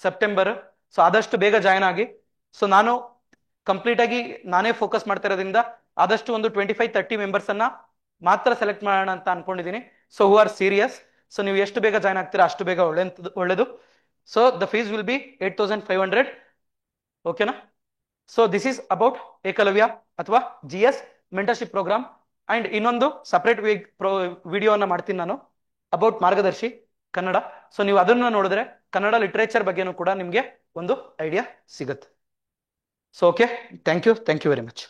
September. So ಆದಷ್ಟು ಬೇಗ ಜಾಯಿನ್ ಆಗಿ. ಸೊ ನಾನು ಕಂಪ್ಲೀಟ್ ಆಗಿ ನಾನೇ ಫೋಕಸ್ ಮಾಡ್ತಾ ಇರೋದ್ರಿಂದ ಆದಷ್ಟು ಒಂದು 25-30 ಮೆಂಬರ್ಸ್ ಅನ್ನ ಮಾತ್ರ ಸೆಲೆಕ್ಟ್ ಮಾಡೋಣ ಅಂತ ಅನ್ಕೊಂಡಿದ್ದೀನಿ. So who are serious. So ನೀವು ಎಷ್ಟು ಬೇಗ ಜಾಯ್ನ್ ಆಗ್ತೀರಾ ಅಷ್ಟು ಬೇಗ ಒಳ್ಳೇದು. So the fees will be 8500. ಓಕೆನಾ? So this is about Ekalavya ಅಥವಾ GS ಮೆಂಟರ್ಶಿಪ್ ಪ್ರೋಗ್ರಾಮ್. ಅಂಡ್ ಇನ್ನೊಂದು ಸಪರೇಟ್ ವಿಡಿಯೋನ ಮಾಡ್ತೀನಿ ನಾನು ಅಬೌಟ್ ಮಾರ್ಗದರ್ಶಿ ಕನ್ನಡ. ಸೊ ನೀವು ಅದನ್ನ ನೋಡಿದ್ರೆ ಕನ್ನಡ ಲಿಟ್ರೇಚರ್ ಬಗ್ಗೆನೂ ಕೂಡ ನಿಮ್ಗೆ ಒಂದು ಐಡಿಯಾ ಸಿಗುತ್ತೆ. So okay, thank you very much.